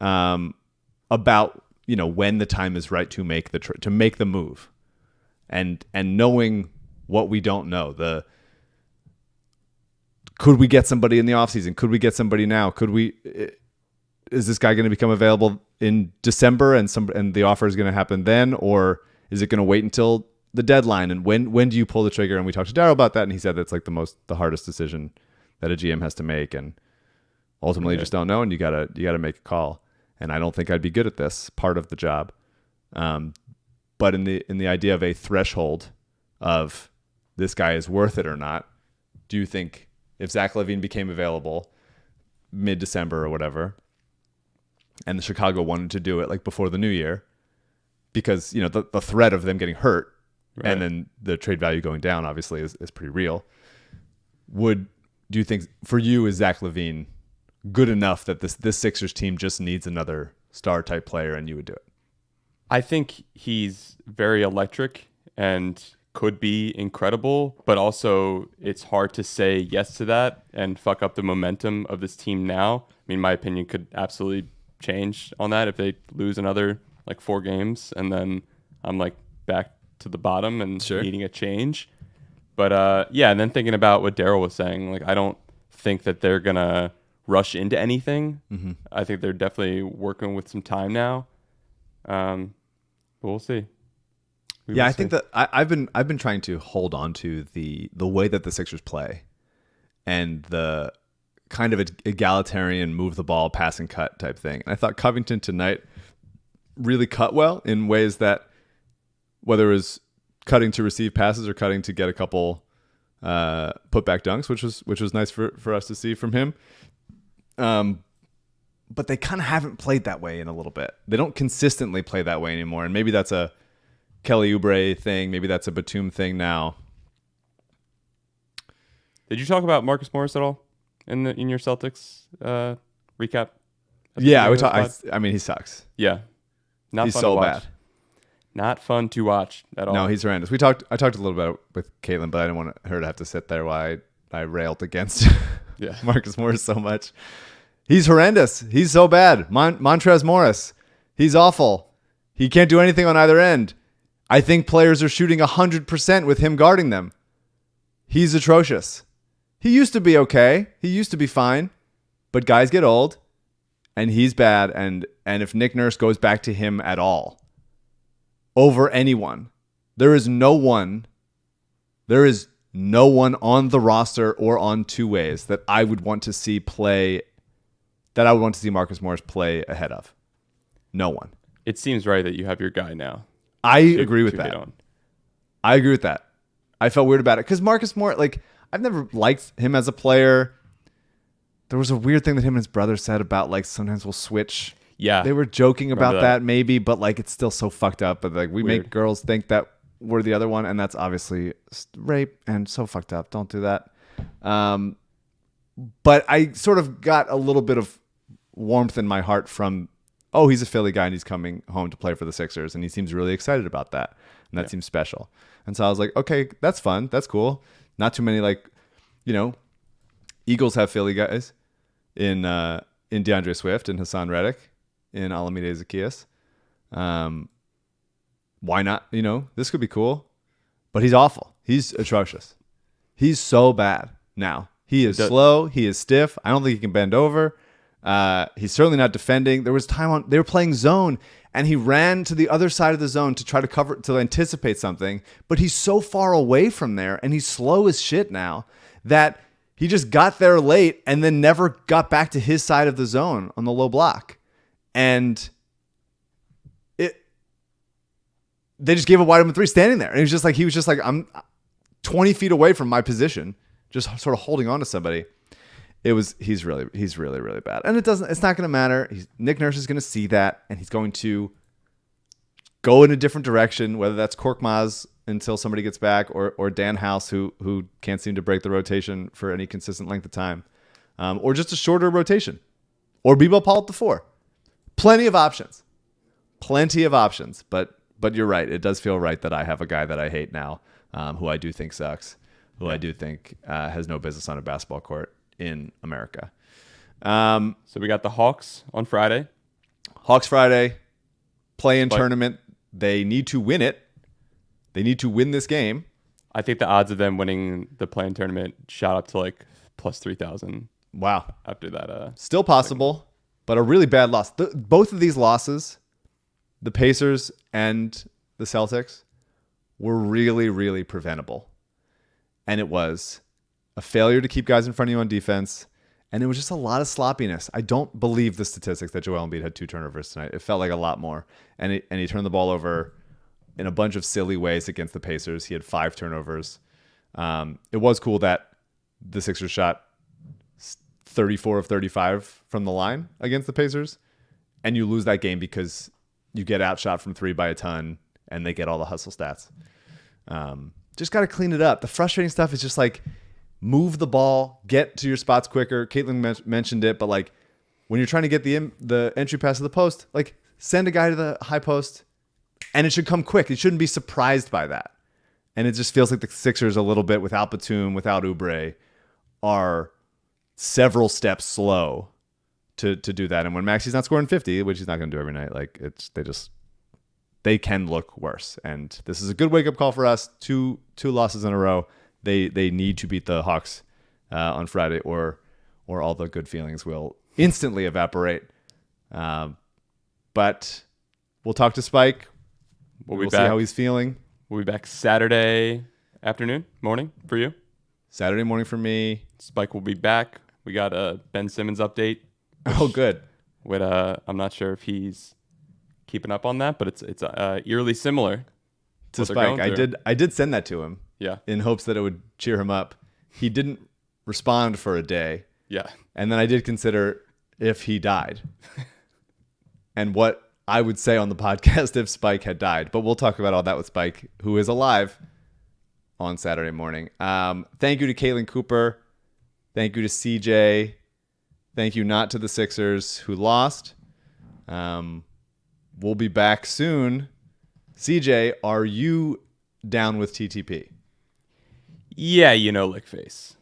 B: about when the time is right to make the move, and knowing what we don't know. Could we get somebody in the offseason? Could we get somebody now? Is this guy going to become available in December and the offer is going to happen then, or is it going to wait until the deadline? And when do you pull the trigger? And we talked to Daryl about that, and he said that's like the hardest decision that a GM has to make, and ultimately you just don't know, and you gotta make a call. And I don't think I'd be good at this part of the job. But in the idea of a threshold of this guy is worth it or not, do you think if Zach LaVine became available mid-December or whatever, and the Chicago wanted to do it like before the new year, because the threat of them getting hurt, right, and then the trade value going down obviously is pretty real. Do you think for you is Zach LaVine good enough that this Sixers team just needs another star type player and you would do it?
A: I think he's very electric and could be incredible, but also it's hard to say yes to that and fuck up the momentum of this team now. I mean, my opinion could absolutely change on that if they lose another like 4 games, and then I'm like back to the bottom and needing a change. But yeah, and then thinking about what Daryl was saying, like I don't think that they're gonna rush into anything. I think they're definitely working with some time now. But we'll see.
B: I think that I've been trying to hold on to the way that the Sixers play and the kind of egalitarian move the ball, pass and cut type thing. And I thought Covington tonight really cut well in ways that, whether it was cutting to receive passes or cutting to get a couple putback dunks, which was nice for us to see from him. But they kind of haven't played that way in a little bit. They don't consistently play that way anymore. And maybe that's a Kelly Oubre thing. Maybe that's a Batum thing now.
A: Did you talk about Marcus Morris at all in your Celtics recap?
B: Yeah, we talked. I mean, he sucks.
A: Yeah,
B: he's so bad.
A: Not fun to watch at all.
B: No, he's horrendous. I talked a little bit with Caitlin, but I didn't want her to have to sit there while I railed against Marcus Morris so much. He's horrendous. He's so bad. Montrezl Morris. He's awful. He can't do anything on either end. I think players are shooting 100% with him guarding them. He's atrocious. He used to be okay. He used to be fine. But guys get old, and he's bad. And if Nick Nurse goes back to him at all, over anyone, there is no one on the roster or on two ways that I would want to see play, that I would want to see Marcus Morris play ahead of. No one.
A: It seems right that you have your guy now.
B: I agree with that. I agree with that. I felt weird about it because Marcus Morris, like, I've never liked him as a player. There was a weird thing that him and his brother said about, like, sometimes we'll switch. Yeah. They were joking about that maybe, but, like, it's still so fucked up. But, like, we make girls think that we're the other one, and that's obviously rape and so fucked up. Don't do that. But I sort of got a little bit of warmth in my heart from, oh, he's a Philly guy and he's coming home to play for the Sixers, and he seems really excited about that, and that seems special. And so I was like, okay, that's fun. That's cool. Not too many, like, you know, Eagles have Philly guys in DeAndre Swift and Hassan Reddick in Alameda Zacchaeus. Why not? You know, this could be cool. But he's awful. He's atrocious. He's so bad now. He is slow. He is stiff. I don't think he can bend over. He's certainly not defending. There was time they were playing zone, and he ran to the other side of the zone to try to cover, to anticipate something. But he's so far away from there, and he's slow as shit now, that he just got there late and then never got back to his side of the zone on the low block. And they just gave a wide open three standing there. And he was just like, I'm 20 feet away from my position, just sort of holding on to somebody. He's really, really bad. And it's not going to matter. Nick Nurse is going to see that, and he's going to go in a different direction, whether that's Korkmaz until somebody gets back, or Dan House, who can't seem to break the rotation for any consistent length of time, or just a shorter rotation, or Bebo Paul at the 4. Plenty of options. But you're right. It does feel right that I have a guy that I hate now, who I do think sucks, who I do think has no business on a basketball court in America.
A: So we got the Hawks on Friday.
B: Hawks Friday, play-in tournament. They need to win it. They need to win this game.
A: I think the odds of them winning the play-in tournament shot up to like plus 3,000.
B: Wow.
A: After that.
B: Still possible, but a really bad loss. Both of these losses, the Pacers and the Celtics, were really, really preventable. And it was a failure to keep guys in front of you on defense, and it was just a lot of sloppiness. I don't believe the statistics that Joel Embiid had 2 turnovers tonight. It felt like a lot more. And he turned the ball over in a bunch of silly ways against the Pacers. He had 5 turnovers. It was cool that the Sixers shot 34 of 35 from the line against the Pacers, and you lose that game because you get outshot from 3 by a ton, and they get all the hustle stats. Just got to clean it up. The frustrating stuff is just like, move the ball, get to your spots quicker. Caitlin mentioned it, but like when you're trying to get the entry pass to the post, like send a guy to the high post, and it should come quick. It shouldn't be surprised by that. And it just feels like the Sixers a little bit, without Batum, without Oubre, are several steps slow to do that. And when Maxi's not scoring 50, which he's not going to do every night, like they can look worse. And this is a good wake up call for us. Two losses in a row. They need to beat the Hawks on Friday, or all the good feelings will instantly evaporate. But we'll talk to Spike. We'll see how he's feeling.
A: We'll be back Saturday morning for you.
B: Saturday morning for me.
A: Spike will be back. We got a Ben Simmons update.
B: Oh, good.
A: With I'm not sure if he's keeping up on that, but it's eerily similar
B: to Spike. I did send that to him.
A: Yeah.
B: In hopes that it would cheer him up. He didn't respond for a day.
A: Yeah.
B: And then I did consider if he died and what I would say on the podcast if Spike had died. But we'll talk about all that with Spike, who is alive, on Saturday morning. Thank you to Caitlin Cooper. Thank you to CJ. Thank you not to the Sixers who lost. We'll be back soon. CJ, are you down with TTP?
A: Yeah, Lickface.